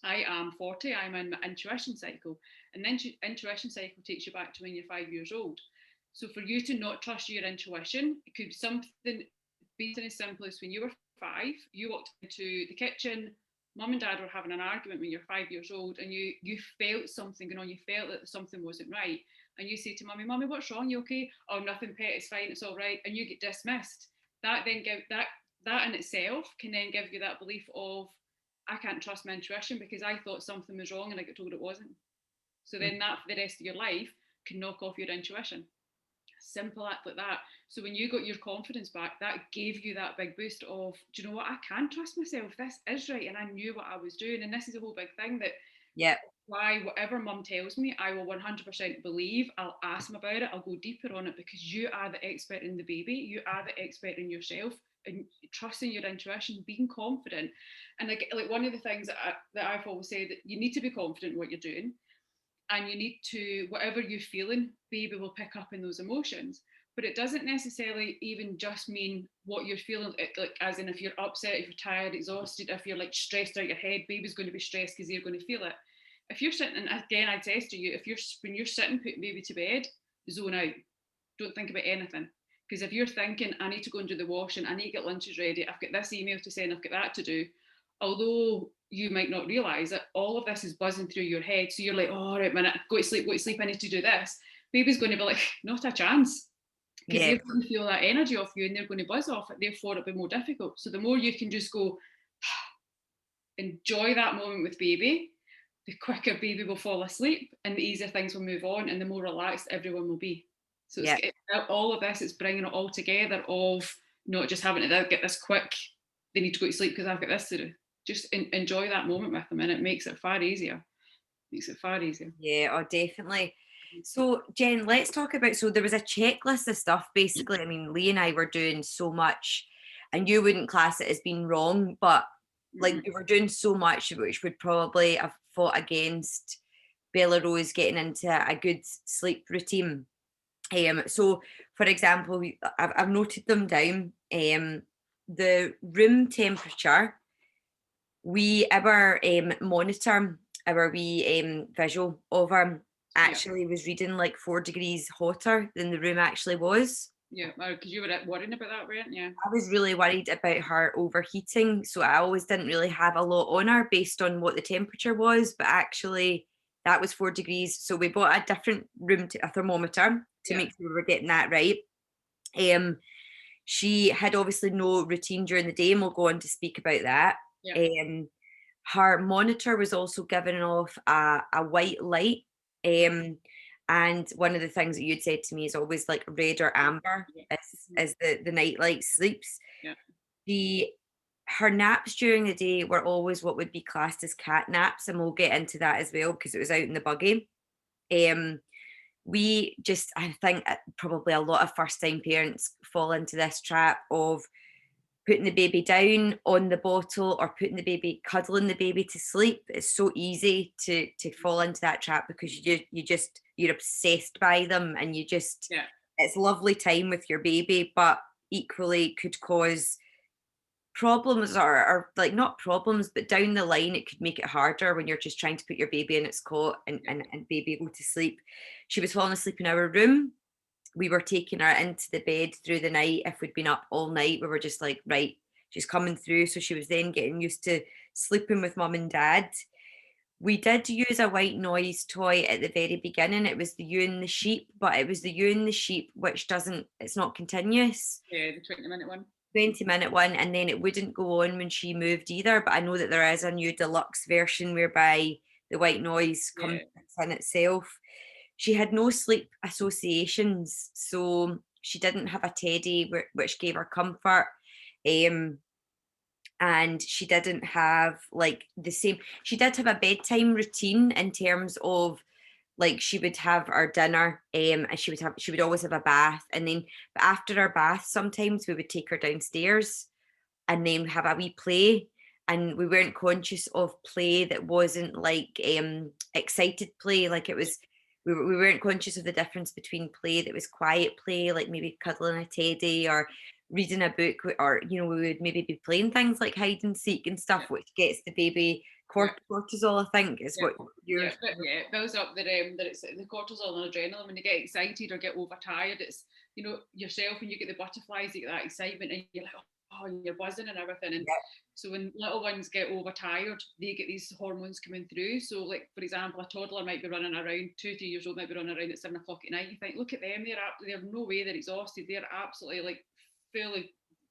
I am 40, I'm in my intuition cycle, and then intuition cycle takes you back to when you're 5 years old. So for you to not trust your intuition, it could be something as simple as when you were 5, you walked into the kitchen, mum and dad were having an argument when you're 5 years old, and you felt something going on, you felt that something wasn't right, and you say to mummy, what's wrong, you okay? Oh, nothing, pet, it's fine, it's all right, and you get dismissed. That then that in itself can then give you that belief of, I can't trust my intuition because I thought something was wrong and I got told it wasn't. So then that for the rest of your life can knock off your intuition. Simple act like that. So when you got your confidence back, that gave you that big boost of, do you know what, I can trust myself, this is right, and I knew what I was doing. And this is a whole big thing, that why whatever mum tells me, I will 100% believe. I'll ask them about it, I'll go deeper on it, because you are the expert in the baby, you are the expert in yourself, and trusting your intuition, being confident. And like one of the things that I've always said, that you need to be confident in what you're doing, and you need to, whatever you're feeling, baby will pick up in those emotions. But it doesn't necessarily even just mean what you're feeling, like as in if you're upset, if you're tired, exhausted, if you're like stressed out your head, baby's going to be stressed because they're going to feel it. If you're sitting, and again, I'd say to you, when you're sitting putting baby to bed, zone out. Don't think about anything. Because if you're thinking, I need to go and do the washing, I need to get lunches ready, I've got this email to send, I've got that to do, although you might not realise that all of this is buzzing through your head. So you're like, oh, right, minute, go to sleep, I need to do this. Baby's going to be like, not a chance. Because they're going to feel that energy off you and they're going to buzz off it. Therefore, it'll be more difficult. So the more you can just go, enjoy that moment with baby, the quicker baby will fall asleep and the easier things will move on and the more relaxed everyone will be. So all of this, it's bringing it all together of not just having to get this quick, they need to go to sleep because I've got this to do. Just enjoy that moment with them, and it makes it far easier. Yeah, oh, definitely. So Jen, let's talk about, so there was a checklist of stuff basically. I mean, Lee and I were doing so much, and you wouldn't class it as being wrong, but like Mhm. we were doing so much which would probably have fought against Bella Rose getting into a good sleep routine. So for example, I've noted them down. The room temperature, our monitor, our wee visual of her Yeah, actually was reading like 4 degrees hotter than the room actually was. yeah, because you were worrying about that, weren't you? I was really worried about her overheating, so I always didn't really have a lot on her based on what the temperature was, but actually that was 4 degrees. So we bought a different a thermometer to Yeah, make sure we were getting that right. Um, she had obviously no routine during the day, and we'll go on to speak about that. yeah, Um, her monitor was also giving off a white light. And one of the things that you'd said to me is always like red or amber yeah, as the night light sleeps. yeah, The Her naps during the day were always what would be classed as cat naps, and we'll get into that as well because it was out in the buggy. Um, we just, I think probably a lot of first time parents fall into this trap of putting the baby down on the bottle or putting the baby, cuddling the baby to sleep. It's so easy to fall into that trap because you're obsessed by them, and yeah, it's lovely time with your baby, but equally could cause problems, or like not problems, but down the line it could make it harder when you're just trying to put your baby in its cot yeah, and baby able to sleep. She was falling asleep in our room. We were taking her into the bed through the night. If we'd been up all night, we were just like, right, she's coming through. So she was then getting used to sleeping with mum and dad. We did use a white noise toy at the very beginning. It was the you and the sheep, but it was the you and the sheep, which doesn't, it's not continuous. yeah, the 20-minute one. 20-minute one, and then it wouldn't go on when she moved either. But I know that there is a new deluxe version whereby the white noise comes Yeah, in itself. She had no sleep associations, so she didn't have a teddy which gave her comfort. Um, and she didn't have like the same, she did have a bedtime routine in terms of like she would have our dinner, and she would always have a bath, and then but after our bath sometimes we would take her downstairs and then have a wee play, and we weren't conscious of play that wasn't like excited play, like it was, we weren't conscious of the difference between play that was quiet play, like maybe cuddling a teddy or reading a book, or we would maybe be playing things like hide and seek and yeah, stuff, which gets the baby yeah, cortisol, I think is yeah. what you're. Yeah, but yeah, it builds up that it's the cortisol and adrenaline when they get excited or get overtired. It's yourself when you get the butterflies, you get that excitement, and you're like, oh, and you're buzzing and everything. And so when little ones get overtired, they get these hormones coming through. So, like for example, a toddler might be running around, 2, 3 years old might be running around at 7 o'clock at night. You think, look at them, they're no way they're exhausted. They're absolutely like full of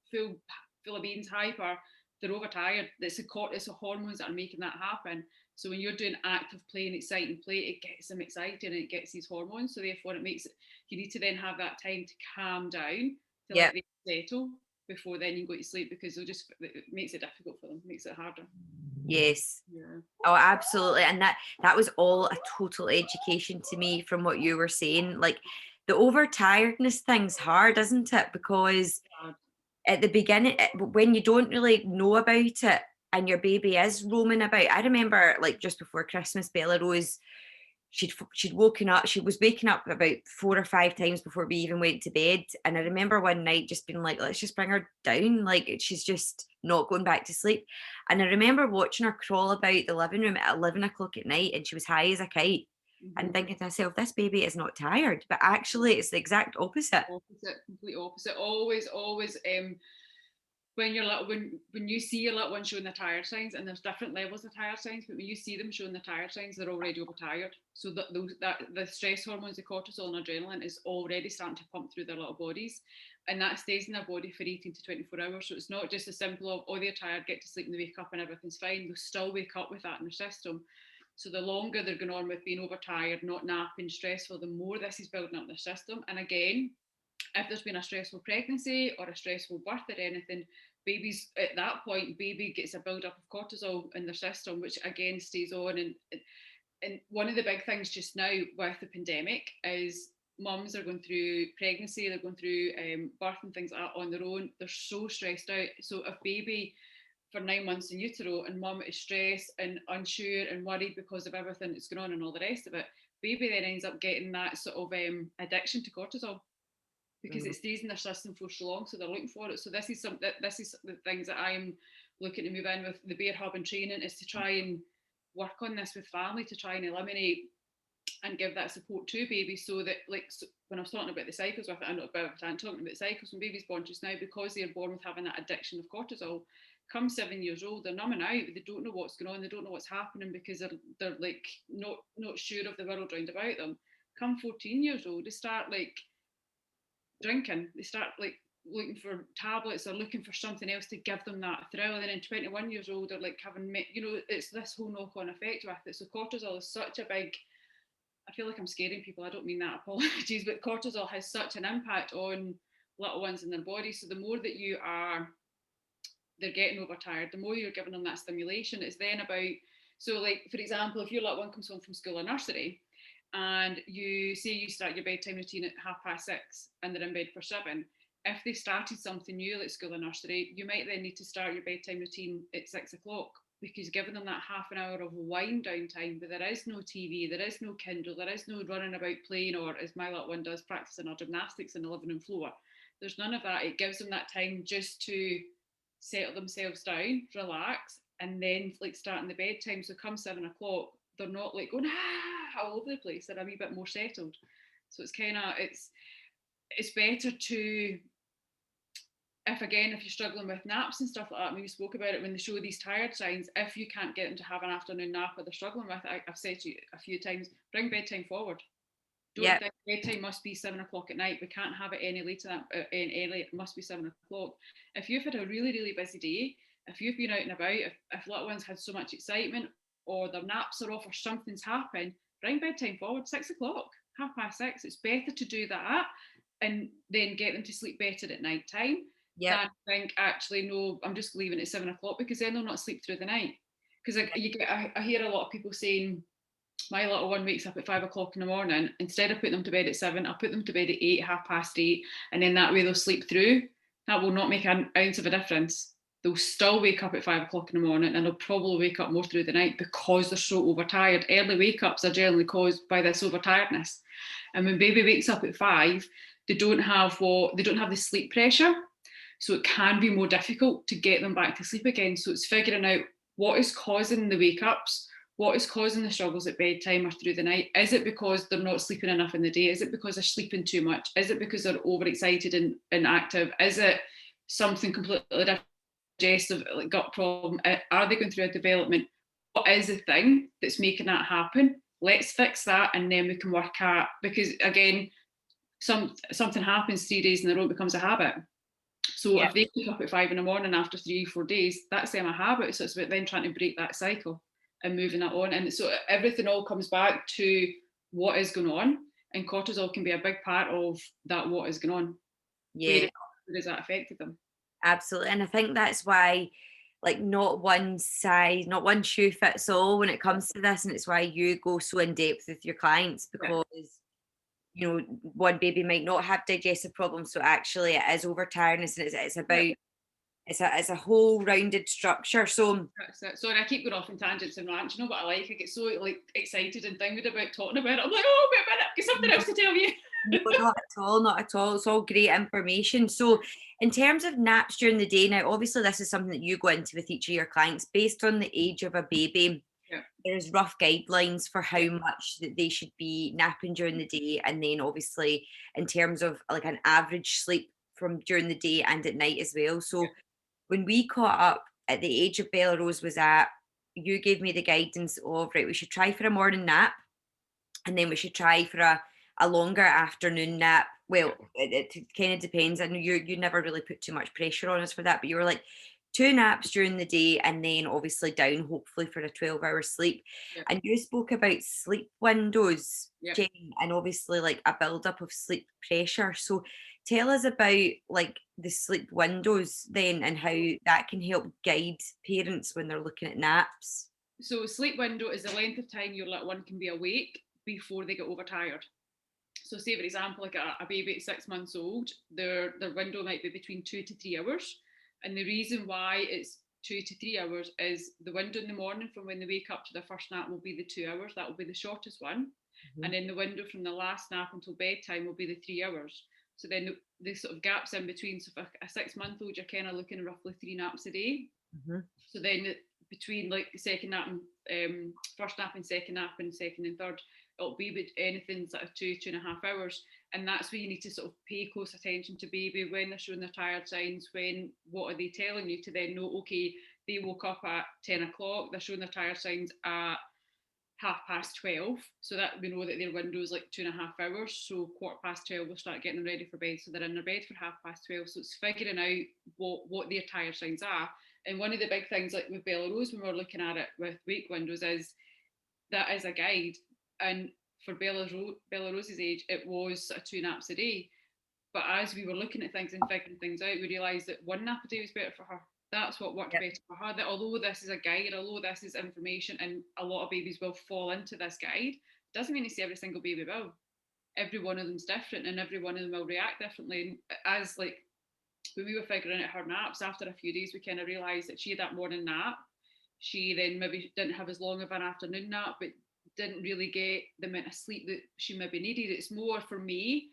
full full of beans, hyper. They're overtired. It's the hormones that are making that happen. So when you're doing active play and exciting play, it gets them excited and it gets these hormones. So therefore, it makes it. You need to then have that time to calm down to Yeah. let them settle before then you go to sleep, because it makes it difficult for them, makes it harder. Yes. Yeah. Oh, absolutely. And that was all a total education to me from what you were saying. Like the overtiredness thing's hard, isn't it? Because at the beginning, when you don't really know about it and your baby is roaming about, I remember like just before Christmas, Bella Rose, she'd woken up, she was waking up about 4 or 5 times before we even went to bed, and I remember one night just being like, let's just bring her down, like she's just not going back to sleep. And I remember watching her crawl about the living room at 11 o'clock at night, and she was high as a kite, and thinking to myself, this baby is not tired, but actually it's the exact opposite. Opposite, complete opposite. Always. When you're little, when you see your little one showing the tired signs, and there's different levels of tired signs, but when you see them showing the tired signs, they're already overtired. So that the stress hormones, the cortisol and adrenaline, is already starting to pump through their little bodies, and that stays in their body for 18 to 24 hours. So it's not just as simple of, oh, they're tired, get to sleep and they wake up and everything's fine. They'll still wake up with that in their system. So the longer they're going on with being overtired, not napping, stressful, the more this is building up their system. And again, if there's been a stressful pregnancy or a stressful birth or anything, babies at that point, baby gets a build up of cortisol in their system, which again stays on, and and one of the big things just now with the pandemic is mums are going through pregnancy, they're going through birth and things like that on their own. They're so stressed out. So if baby for 9 months in utero and mum is stressed and unsure and worried because of everything that's going on and all the rest of it, baby then ends up getting that sort of addiction to cortisol because it stays in their system for so long, so they're looking for it. So this is the things that I'm looking to move in with the Bear Hub and training, is to try and work on this with family to try and eliminate and give that support to babies, so that, like, so when I was talking about the cycles with it, I'm not about talking about the cycles when babies born just now, because they're born with having that addiction of cortisol. Come 7 years old, they're numbing out. They don't know what's going on. They don't know what's happening because they're like not sure of the world round about them. Come 14 years old, they start like drinking. They start like looking for tablets or looking for something else to give them that thrill. And then in 21 years old, they're like having, it's this whole knock-on effect with it. So cortisol is such a big, I feel like I'm scaring people. I don't mean that, apologies, but cortisol has such an impact on little ones in their body. So the more that they're getting overtired, the more you're giving them that stimulation. It's then about, so like, for example, if your little one comes home from school or nursery and you start your bedtime routine at 6:30 and they're in bed for 7, if they started something new like school or nursery, you might then need to start your bedtime routine at 6 o'clock, because giving them that half an hour of wind down time where there is no TV, there is no Kindle, there is no running about playing, or as my little one does, practicing her gymnastics in the living room floor. There's none of that. It gives them that time just to settle themselves down, relax, and then like starting the bedtime. So come 7 o'clock, they're not like going all over the place. They're a wee bit more settled. So it's kind of, it's better to, if you're struggling with naps and stuff like that, we spoke about it when they show these tired signs, if you can't get them to have an afternoon nap or they're struggling with it, I've said to you a few times, bring bedtime forward. Don't think bedtime must be 7 o'clock at night. We can't have it any later than early. It must be 7 o'clock. If you've had a really, really busy day, if you've been out and about, if little ones had so much excitement or their naps are off or something's happened, bring bedtime forward, 6 o'clock, 6:30. It's better to do that and then get them to sleep better at night time than think, actually, no, I'm just leaving at 7 o'clock, because then they'll not sleep through the night. Because I hear a lot of people saying, my little one wakes up at 5 o'clock in the morning. Instead of putting them to bed at 7, I'll put them to bed at 8, 8:30, and then that way they'll sleep through. That will not make an ounce of a difference. They'll still wake up at 5 o'clock in the morning, and they'll probably wake up more through the night because they're so overtired. Early wake ups are generally caused by this overtiredness. And when baby wakes up at 5, they don't have the sleep pressure. So it can be more difficult to get them back to sleep again. So it's figuring out what is causing the wake ups, what is causing the struggles at bedtime or through the night. Is it because they're not sleeping enough in the day? Is it because they're sleeping too much? Is it because they're overexcited and active? Is it something completely different, digestive, like gut problem? Are they going through a development? What is the thing that's making that happen? Let's fix that, and then we can work at, because again, something happens 3 days in a row, it becomes a habit. So if they wake up at 5 in the morning after 3-4 days, that's them a habit. So it's about then trying to break that cycle and moving that on. And so everything all comes back to what is going on, and cortisol can be a big part of that, what is going on. Where has that affected them? Absolutely. And I think that's why, like, not one size, not one shoe fits all when it comes to this. And it's why you go so in depth with your clients, because one baby might not have digestive problems, so actually it is overtiredness, and it's about it's a whole rounded structure. So sorry, I keep going off in tangents and rants. You know what I like? I get so like excited and thinged about talking about it. I'm like, oh, wait a minute, get something else to tell you. No, not at all. It's all great information. So in terms of naps during the day, now obviously this is something that you go into with each of your clients based on the age of a baby. There's rough guidelines for how much that they should be napping during the day, and then obviously in terms of like an average sleep from during the day and at night as well. So when we caught up at the age of Bella Rose was at, you gave me the guidance of, right, we should try for a morning nap, and then we should try for a longer afternoon nap. Well, it kind of depends. I know you never really put too much pressure on us for that, but you were like 2 naps during the day and then obviously down hopefully for a 12-hour sleep. And you spoke about sleep windows, Jen, and obviously like a build-up of sleep pressure. So tell us about like the sleep windows then, and how that can help guide parents when they're looking at naps. So sleep window is the length of time your little one can be awake before they get overtired. So say for example, like a baby at 6 months old, their window might be between 2 to 3 hours. And the reason why it's 2 to 3 hours is the window in the morning from when they wake up to their first nap will be the 2 hours. That will be the shortest one. And then the window from the last nap until bedtime will be the 3 hours. So then the sort of gaps in between. So for a 6 month old, you're kind of looking at roughly 3 naps a day. So then between like the second nap and first nap and second and third, it'll be anything sort of 2.5 hours. And that's where you need to sort of pay close attention to baby when they're showing their tired signs, what are they telling you, to then know, okay, they woke up at 10 o'clock, they're showing their tired signs at 12:30. So that we know that their window is like 2.5 hours. So 12:15 we'll start getting them ready for bed. So they're in their bed for 12:30. So it's figuring out what their tired signs are. And one of the big things, like with Bella Rose, when we're looking at it with wake windows, is that is a guide. And for Bella Rose's age, it was sort of 2 naps a day. But as we were looking at things and figuring things out, we realised that 1 nap a day was better for her. That's what worked better for her. That although this is a guide, although this is information, and a lot of babies will fall into this guide, doesn't mean to say every single baby will. Every one of them's different, and every one of them will react differently. And as like when we were figuring out her naps, after a few days, we kind of realised that she had that morning nap. She then maybe didn't have as long of an afternoon nap, but didn't really get the amount of sleep that she maybe needed. It's more for me,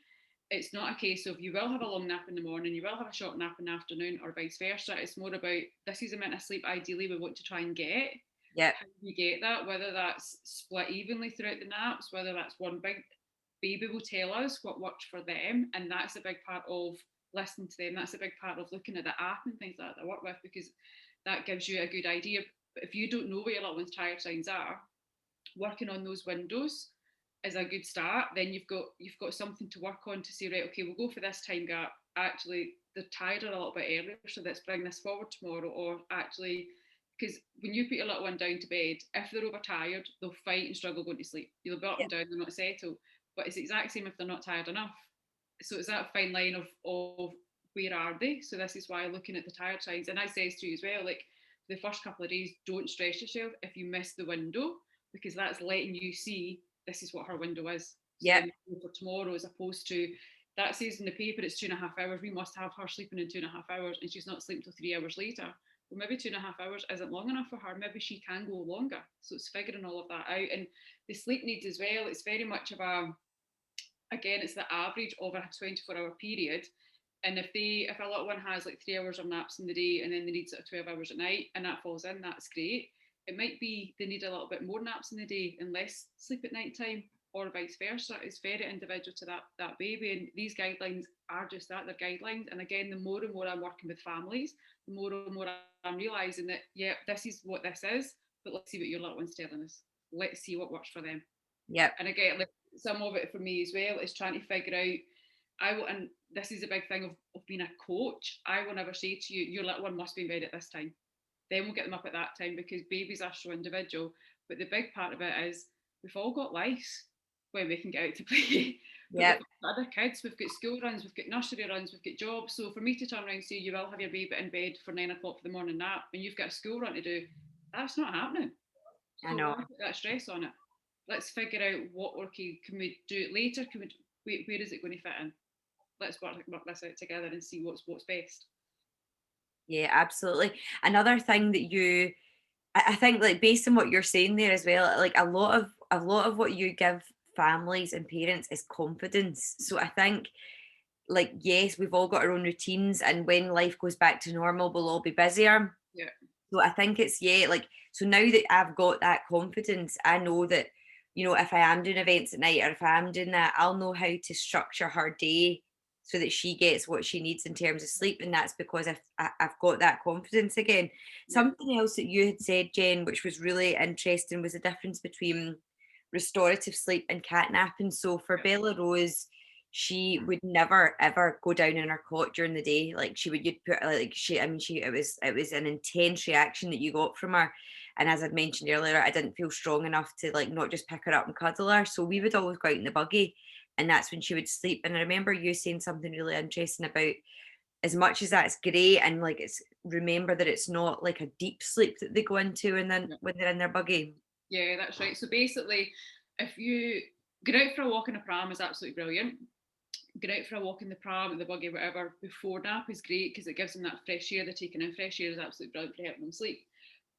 it's not a case of you will have a long nap in the morning, you will have a short nap in the afternoon, or vice versa. It's more about this is the amount of sleep ideally we want to try and get. Yeah. How do you get that? Whether that's split evenly throughout the naps, whether that's one big baby will tell us what works for them. And that's a big part of listening to them. That's a big part of looking at the app and things like that I work with, because that gives you a good idea. But if you don't know what your little one's tired signs are, working on those windows is a good start. Then you've got something to work on to say, right, okay, we'll go for this time gap. Actually, they're tired a little bit earlier, so let's bring this forward tomorrow. Or actually, because when you put your little one down to bed, if they're overtired, they'll fight and struggle going to sleep. You'll be up and down, they're not settled. But it's the exact same if they're not tired enough. So it's that fine line of where are they? So this is why looking at the tired signs, and I says to you as well, like the first couple of days, don't stress yourself if you miss the window, because that's letting you see this is what her window is. So for tomorrow, as opposed to that says in the paper it's 2.5 hours, we must have her sleeping in 2.5 hours, and she's not sleeping till 3 hours later. Well, maybe 2.5 hours isn't long enough for her. Maybe she can go longer. So it's figuring all of that out. And the sleep needs as well, it's very much of again, it's the average of a 24-hour period. And if a little one has like 3 hours of naps in the day and then they need sort of 12 hours at night, and that falls in, that's great. It might be they need a little bit more naps in the day and less sleep at night time, or vice versa. It's very individual to that baby. And these guidelines are just that, they're guidelines. And again, the more and more I'm working with families, the more and more I'm realising that, yeah, this is what this is, but let's see what your little one's telling us. Let's see what works for them. Yeah. And again, like, some of it for me as well is trying to figure out, and this is a big thing of being a coach, I will never say to you, your little one must be in bed at this time. Then we'll get them up at that time, because babies are so individual. But the big part of it is we've all got lives when we can get out to play. Yeah. We've got other kids, we've got school runs, we've got nursery runs, we've got jobs. So for me to turn around and say you will have your baby in bed for 9 o'clock for the morning nap when you've got a school run to do, that's not happening. So I know. why put that stress on it? Let's figure out can we do it later? Where is it going to fit in? Let's work this out together and see what's best. Yeah, absolutely. Another thing that I think, like, based on what you're saying there as well, like a lot of what you give families and parents is confidence. So I think, like, yes, we've all got our own routines, and when life goes back to normal, we'll all be busier. Yeah. So I think it's, like, so now that I've got that confidence, I know that, if I am doing events at night, or if I am doing that, I'll know how to structure her day so that she gets what she needs in terms of sleep. And that's because I've got that confidence again. Yeah. Something else that you had said, Jen, which was really interesting, was the difference between restorative sleep and catnapping. So for Bella Rose, she would never ever go down in her cot during the day. Like you'd put it was an intense reaction that you got from her. And as I'd mentioned earlier, I didn't feel strong enough to, like, not just pick her up and cuddle her. So we would always go out in the buggy, and that's when she would sleep. And I remember you saying something really interesting about as much as that's great, and like it's remember that it's not like a deep sleep that they go into and then Yeah. when they're in their buggy. Yeah, that's right. So basically, if you get out for a walk in a pram is absolutely brilliant. Get out for a walk in the pram, in the buggy, whatever, before nap is great because it gives them that fresh air. They're taking in fresh air is absolutely brilliant for helping them sleep.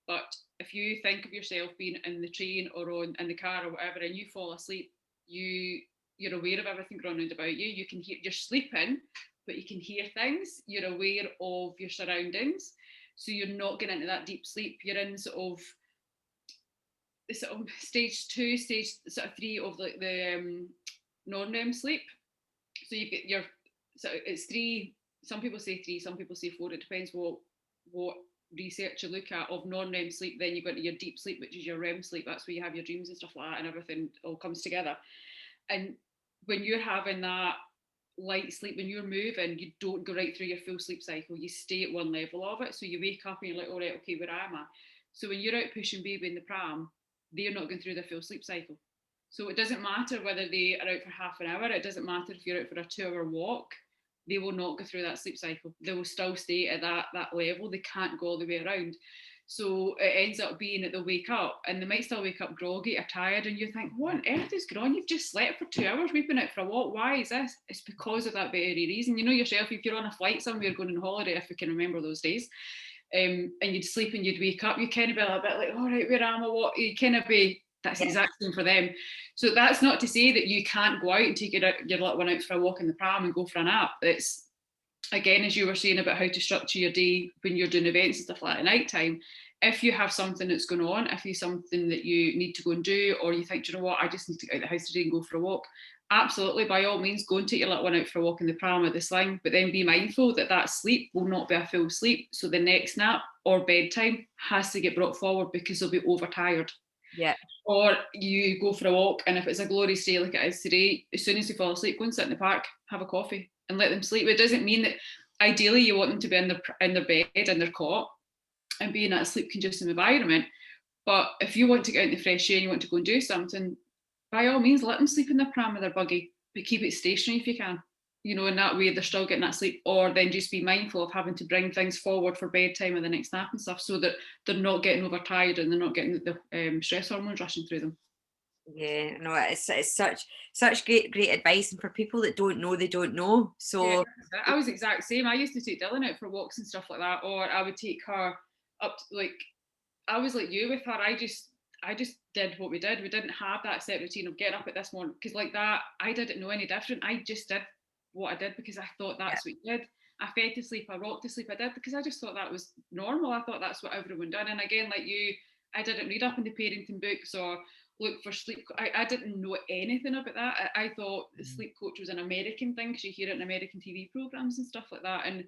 But if you think of yourself being in the train or on in the car or whatever, and you fall asleep, you're aware of everything going on about you. You can hear you're sleeping, but you can hear things. You're aware of your surroundings, so you're not getting into that deep sleep. You're in sort of stage 2, stage sort of 3 of like the non-REM sleep. So you get your so it's 3. Some people say 3, some people say 4. It depends what research you look at of non-REM sleep. Then you go into your deep sleep, which is your REM sleep. That's where you have your dreams and stuff like that, and everything all comes together. And when you're having that light sleep, when you're moving, you don't go right through your full sleep cycle. You stay at one level of it. So you wake up and you're like, all right, okay, where am I? So when you're out pushing baby in the pram, they're not going through their full sleep cycle. So it doesn't matter whether they are out for half an hour. It doesn't matter if you're out for a 2-hour walk. They will not go through that sleep cycle. They will still stay at that level. They can't go all the way around. So it ends up being that they'll wake up and they might still wake up groggy or tired, and you think, what on earth is going on? You've just slept for 2 hours. We've been out for a walk. Why is this? It's because of that very reason. You know yourself, if you're on a flight somewhere going on holiday, if you can remember those days, and you'd sleep and you'd wake up, you kind of be a bit like, all right, where am I? What? You kind of be, that's the exact same for them. So that's not to say that you can't go out and take your little one out for a walk in the pram and go for a nap. It's, again, as you were saying about how to structure your day when you're doing events and stuff like that at night time, if you have something that's going on, if you something that you need to go and do, or you think, you know what, I just need to get out of the house today and go for a walk, absolutely, by all means, go and take your little one out for a walk in the pram or the sling, but then be mindful that that sleep will not be a full sleep. So the next nap or bedtime has to get brought forward because they'll be overtired. Yeah. Or you go for a walk, and if it's a glorious day like it is today, as soon as you fall asleep, go and sit in the park, have a coffee, and let them sleep. It doesn't mean that ideally you want them to be in their bed, in their cot, and be in that sleep conducive environment. But if you want to get out in the fresh air and you want to go and do something, by all means, let them sleep in their pram or their buggy, but keep it stationary if you can. You know, in that way they're still getting that sleep, or then just be mindful of having to bring things forward for bedtime and the next nap and stuff, so that they're not getting overtired and they're not getting the stress hormones rushing through them. Yeah, no, it's such great advice, and for people that don't know, they don't know. Yeah, So I was the exact same. I used to take Dylan out for walks and stuff like that, or I would take her up to, like, I was like you with her. I just did what we did. We didn't have that set routine of getting up at this morning, because like that, I didn't know any different. I just did what I did because I thought yeah, that's what you did. I fed to sleep, I rocked to sleep. I did because I just thought that was normal. I thought that's what everyone done. And again, like you, I didn't read up in the parenting books or look for sleep. I didn't know anything about that. I thought the sleep coach was an American thing because you hear it in American TV programs and stuff like that. And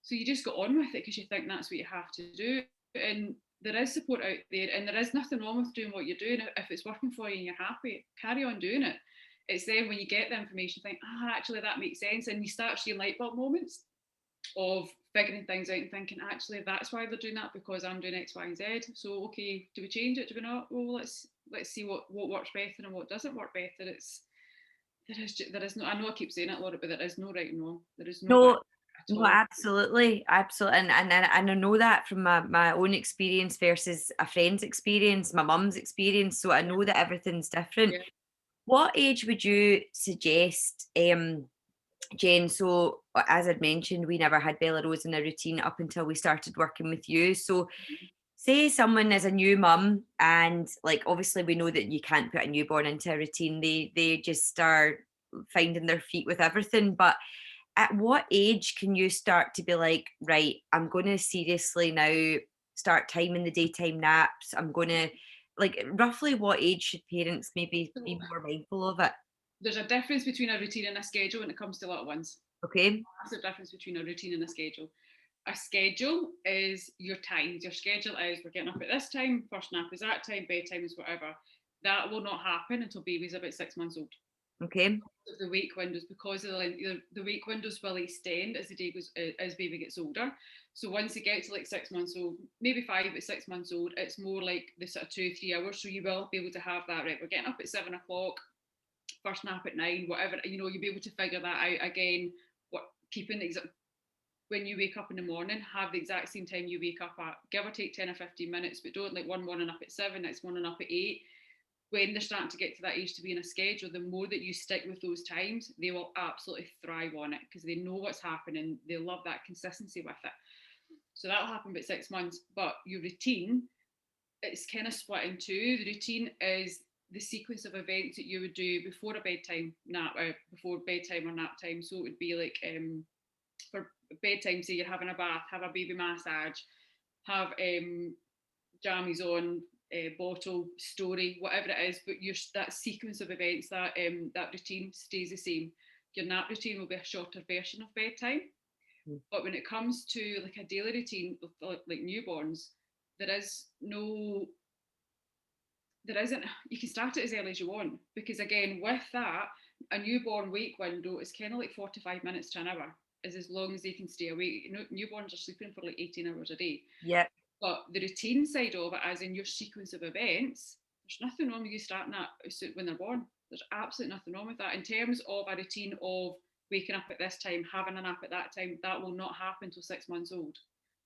so you just go on with it because you think that's what you have to do. And there is support out there, and there is nothing wrong with doing what you're doing. If it's working for you and you're happy, carry on doing it. It's then when you get the information, think, actually that makes sense, and you start seeing light bulb moments of figuring things out and thinking, actually that's why they're doing that, because I'm doing X, Y, and Z. So okay, do we change it? Do we not? Well, let's see what works better and what doesn't work better. There is no. I know I keep saying it, Laura, but there is no right and wrong. There is no no, bad at no, all. absolutely, absolutely, and I know that from my own experience versus a friend's experience, my mum's experience. So I know that everything's different. Yeah. What age would you suggest, Jen? So as I'd mentioned, we never had Bella Rose in a routine up until we started working with you. So say someone is a new mum, and like obviously we know that you can't put a newborn into a routine. They just start finding their feet with everything. But at what age can you start to be like, right, I'm going to seriously now start timing the daytime naps? I'm going to, like, roughly what age should parents maybe So be more mindful of it? there's a difference between a routine and a schedule when it comes to little ones. Okay. Massive difference between a routine and a schedule. A schedule is your times. Your schedule is, we're getting up at this time, first nap is that time, bedtime is whatever. That will not happen until baby's about 6 months old. Okay. The wake windows, because of the wake windows will extend as the day goes, as baby gets older. So once they get to like 6 months old, maybe 5, but 6 months old, it's more like the sort of 2-3 hours. So you will be able to have that, right, we're getting up at 7 o'clock, first nap at 9, whatever, you'll be able to figure that out again. What keeping when you wake up in the morning, have the exact same time you wake up at, give or take 10 or 15 minutes, but don't like one morning up at 7, next morning up at 8. When they're starting to get to that age to be in a schedule, the more that you stick with those times, they will absolutely thrive on it because they know what's happening. They love that consistency with it. So that'll happen about 6 months. But your routine, it's kind of split in two. The routine is the sequence of events that you would do before a bedtime nap, or before bedtime or nap time. So it would be like for bedtime, say you're having a bath, have a baby massage, have jammies on, bottle, story, whatever it is, but that sequence of events, that routine stays the same. Your nap routine will be a shorter version of bedtime. But when it comes to like a daily routine with like newborns, there isn't, you can start it as early as you want, because again, with that, a newborn wake window is kind of like 45 minutes to an hour, is as long as they can stay awake. You know, newborns are sleeping for like 18 hours a day. Yeah. But the routine side of it, as in your sequence of events, there's nothing wrong with you starting that when they're born. There's absolutely nothing wrong with that. In terms of a routine of waking up at this time, having a nap at that time, that will not happen until 6 months old.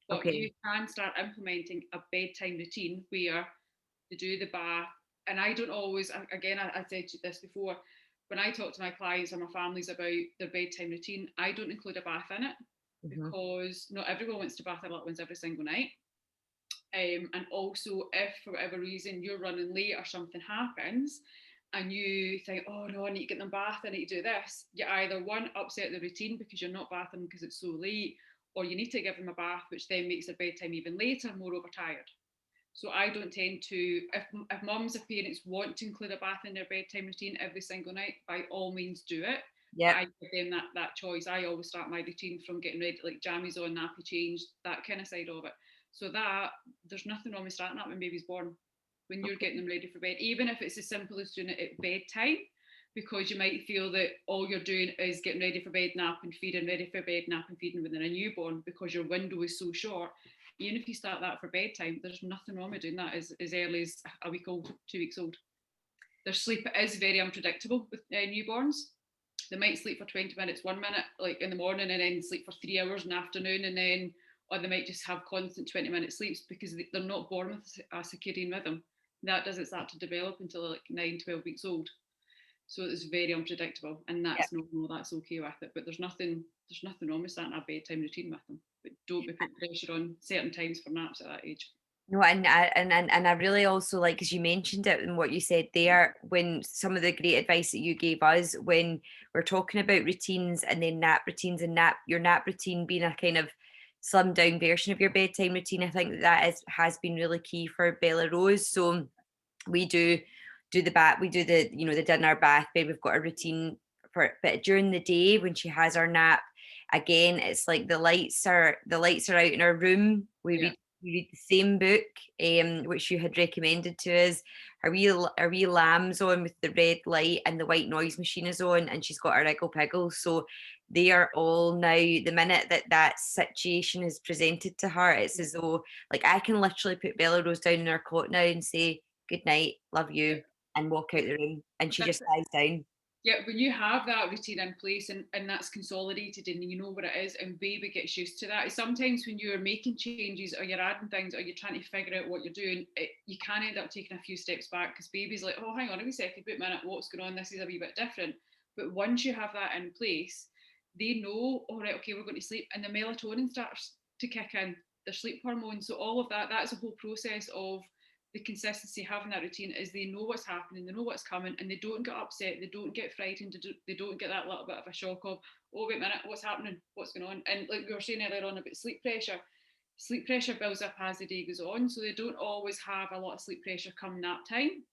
But Okay. you can start implementing a bedtime routine where they do the bath. And I don't always, again, I said this before, when I talk to my clients or my families about their bedtime routine, I don't include a bath in it because not everyone wants to bath their little ones every single night. And also, if for whatever reason you're running late or something happens and you think, oh no, I need to get them bath, I need to do this, you either one, upset the routine because you're not bathing because it's so late, or you need to give them a bath, which then makes their bedtime even later, more overtired. So I don't tend to, if mums or parents want to include a bath in their bedtime routine every single night, by all means do it. Yeah. I give them that choice. I always start my routine from getting ready, like jammies on, nappy changed, that kind of side of it. So that there's nothing wrong with starting that when baby's born, when you're getting them ready for bed, even if it's as simple as doing it at bedtime, because you might feel that all you're doing is getting ready for bed, nap and feeding, ready for bed, nap and feeding within a newborn, because your window is so short. Even if you start that for bedtime, there's nothing wrong with doing that as early as a week old, 2 weeks old. Their sleep is very unpredictable with newborns. They might sleep for 20 minutes, 1 minute, like in the morning, and then sleep for 3 hours in the afternoon, and then, or they might just have constant 20-minute sleeps because they're not born with a circadian rhythm. That doesn't start to develop until like 9, 12 weeks old. So it's very unpredictable, and that's normal. That's okay with it. But there's nothing wrong with starting a bedtime routine with them. But don't be put pressure on certain times for naps at that age. No, and I really also like, as you mentioned it and what you said there, when some of the great advice that you gave us when we're talking about routines and then nap routines and your nap routine being a kind of slimmed down version of your bedtime routine. I think that has been really key for Bella Rose. So we do the bath, we do the the dinner, bath, bed. We've got a routine for, but during the day when she has our nap, again, it's like the lights are out in our room. We read the same book, which you had recommended to us. Our wee lamb's on with the red light, and the white noise machine is on, and she's got her Wriggle Piggle. So they are all now, the minute that situation is presented to her, it's as though, like, I can literally put Bella Rose down in her cot now and say, good night, love you, and walk out the room, and she just lies down. Yeah, when you have that routine in place and that's consolidated and you know what it is, and baby gets used to that. Sometimes when you're making changes or you're adding things or you're trying to figure out what you're doing, you can end up taking a few steps back because baby's like, oh, hang on a wee second, wait a minute, what's going on? This is a wee bit different. But once you have that in place, they know, all right, okay, we're going to sleep, and the melatonin starts to kick in, the sleep hormones. So all of that's a whole process of the consistency, having that routine, is they know what's happening, they know what's coming, and they don't get upset, they don't get frightened, they don't get that little bit of a shock of, oh, wait a minute, what's happening, what's going on? And like we were saying earlier on about sleep pressure builds up as the day goes on, so they don't always have a lot of sleep pressure come nap time.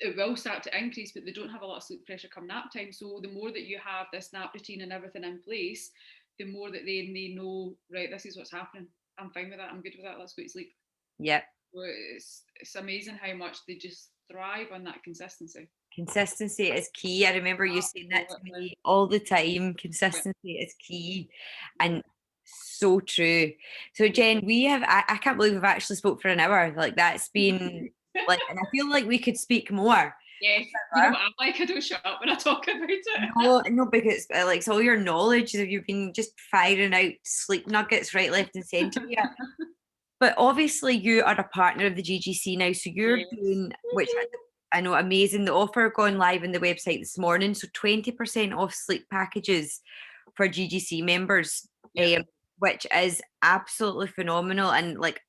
It will start to increase, but they don't have a lot of sleep pressure come nap time. So the more that you have this nap routine and everything in place, the more that they know, right, this is what's happening, I'm fine with that, I'm good with that, let's go to sleep. Yep. It's amazing how much they just thrive on that consistency. Consistency is key. I remember you saying that to me all the time. Consistency is key, and so true. So Jen, I can't believe we've actually spoke for an hour. Like, that's been like, and I feel like we could speak more. Yes, you know what I'm like, I don't shut up when I talk about it. No, because like it's all your knowledge that you've been just firing out sleep nuggets right, left, and centre. Yeah. But obviously, you are a partner of the GGC now, so you're Yes. doing, which I know, amazing. The offer gone live on the website this morning, so 20% off sleep packages for GGC members, Yeah. which is absolutely phenomenal. And like,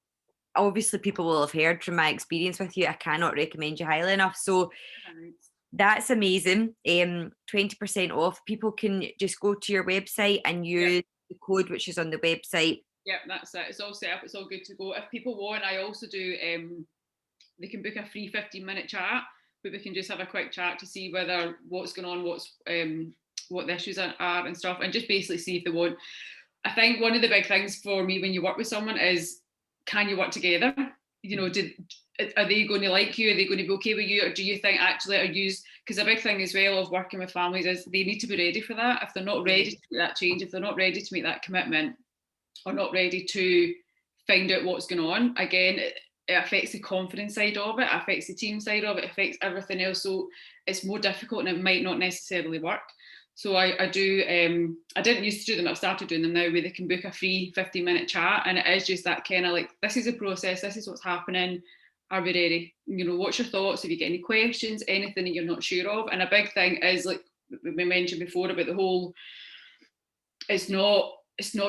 obviously, people will have heard from my experience with you. I cannot recommend you highly enough. So Thanks. that's amazing. 20% off. People can just go to your website and Yeah. use the code which is on the website. Yeah, that's it. It's all set up. It's all good to go. If people want, I also do. They can book a free 15-minute chat, but we can just have a quick chat to see whether what's going on, what the issues are and stuff, and just basically see if they want. I think one of the big things for me when you work with someone is, can you work together? You know, are they going to like you? Are they going to be okay with you? Or do you think actually are you, because a big thing as well of working with families is they need to be ready for that. If they're not ready to make that change, if they're not ready to make that commitment, or not ready to find out what's going on, again, it affects the confidence side of it, it affects the team side of it, it affects everything else. So it's more difficult and it might not necessarily work. So I do, I didn't used to do them, I've started doing them now where they can book a free 15-minute chat, and it is just that kind of like, this is a process, this is what's happening, are we ready? You know, what's your thoughts? If you get any questions, anything that you're not sure of? And a big thing is, like we mentioned before about the whole, it's not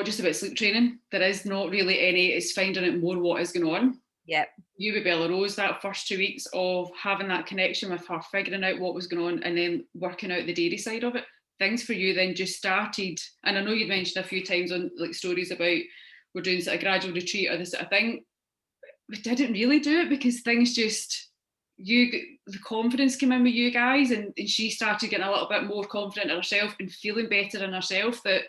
just about sleep training. There is not really any, it's finding out more what is going on. Yep. You with Bella Rose, that first 2 weeks of having that connection with her, figuring out what was going on, and then working out the dairy side of it. Things for you then just started, and I know you'd mentioned a few times on like stories about we're doing sort of gradual retreat or this sort of thing. We didn't really do it because things just, the confidence came in with you guys, and she started getting a little bit more confident in herself and feeling better in herself, that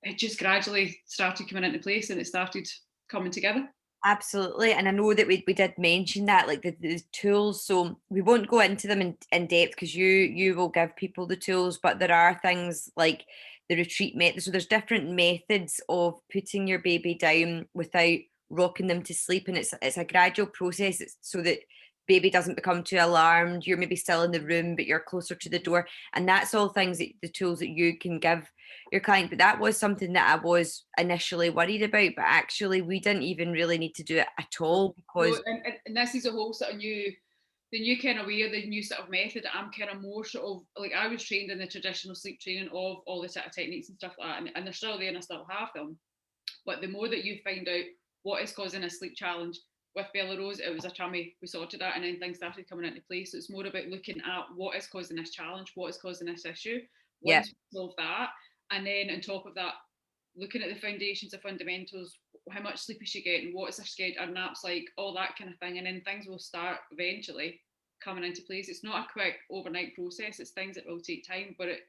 it just gradually started coming into place and it started coming together. Absolutely. And I know that we did mention that, like the tools. So we won't go into them in depth because you will give people the tools, but there are things like the retreat method. So there's different methods of putting your baby down without rocking them to sleep. And it's a gradual process. It's so that baby doesn't become too alarmed. You're maybe still in the room, but you're closer to the door. And that's all things that the tools that you can give your client. But that was something that I was initially worried about, but actually we didn't even really need to do it at all, because and this is a whole sort of the new kind of way, or the new sort of method. I'm kind of more sort of like, I was trained in the traditional sleep training of all the sort of techniques and stuff like that, and they're still there and I still have them. But the more that you find out what is causing a sleep challenge, with Bella Rose, it was a chummy. We sorted that, and then things started coming into place. So it's more about looking at what is causing this challenge, what is causing this issue. Once we solve that, and then on top of that, looking at the foundations of fundamentals, how much sleep is she getting, what is her schedule, her naps like, all that kind of thing, and then things will start eventually coming into place. It's not a quick overnight process. It's things that will take time, but it,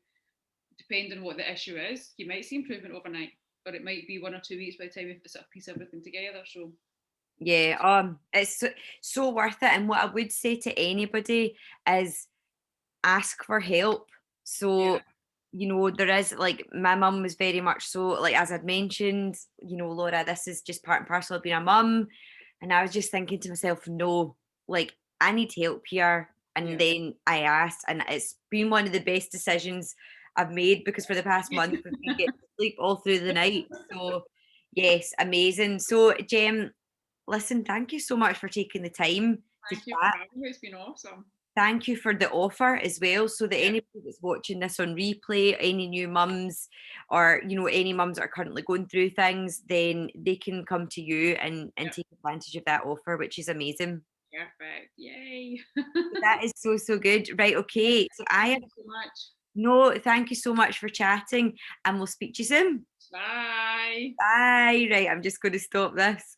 depending on what the issue is, you might see improvement overnight, but it might be 1 or 2 weeks by the time you sort of piece everything together. So yeah, it's so worth it. And what I would say to anybody is ask for help. So yeah, there is, like, my mum was very much so, like, as I'd mentioned, Laura, this is just part and parcel of being a mum. And I was just thinking to myself, no, like, I need help here. And yeah. then I asked, and it's been one of the best decisions I've made, because for the past month we've been getting sleep all through the night. So yes, amazing. So Jem, listen, thank you so much for taking the time to Thank you for chat. having me. It's been awesome. Thank you for the offer as well, so that Yeah, anybody that's watching this on replay, any new mums, or any mums that are currently going through things, then they can come to you and yeah. take advantage of that offer, which is amazing. Perfect. Yay. That is so good. Right, okay. So I Thank have you so much. no, thank you so much for chatting, and we'll speak to you soon. Bye. Bye. Right, I'm just going to stop this.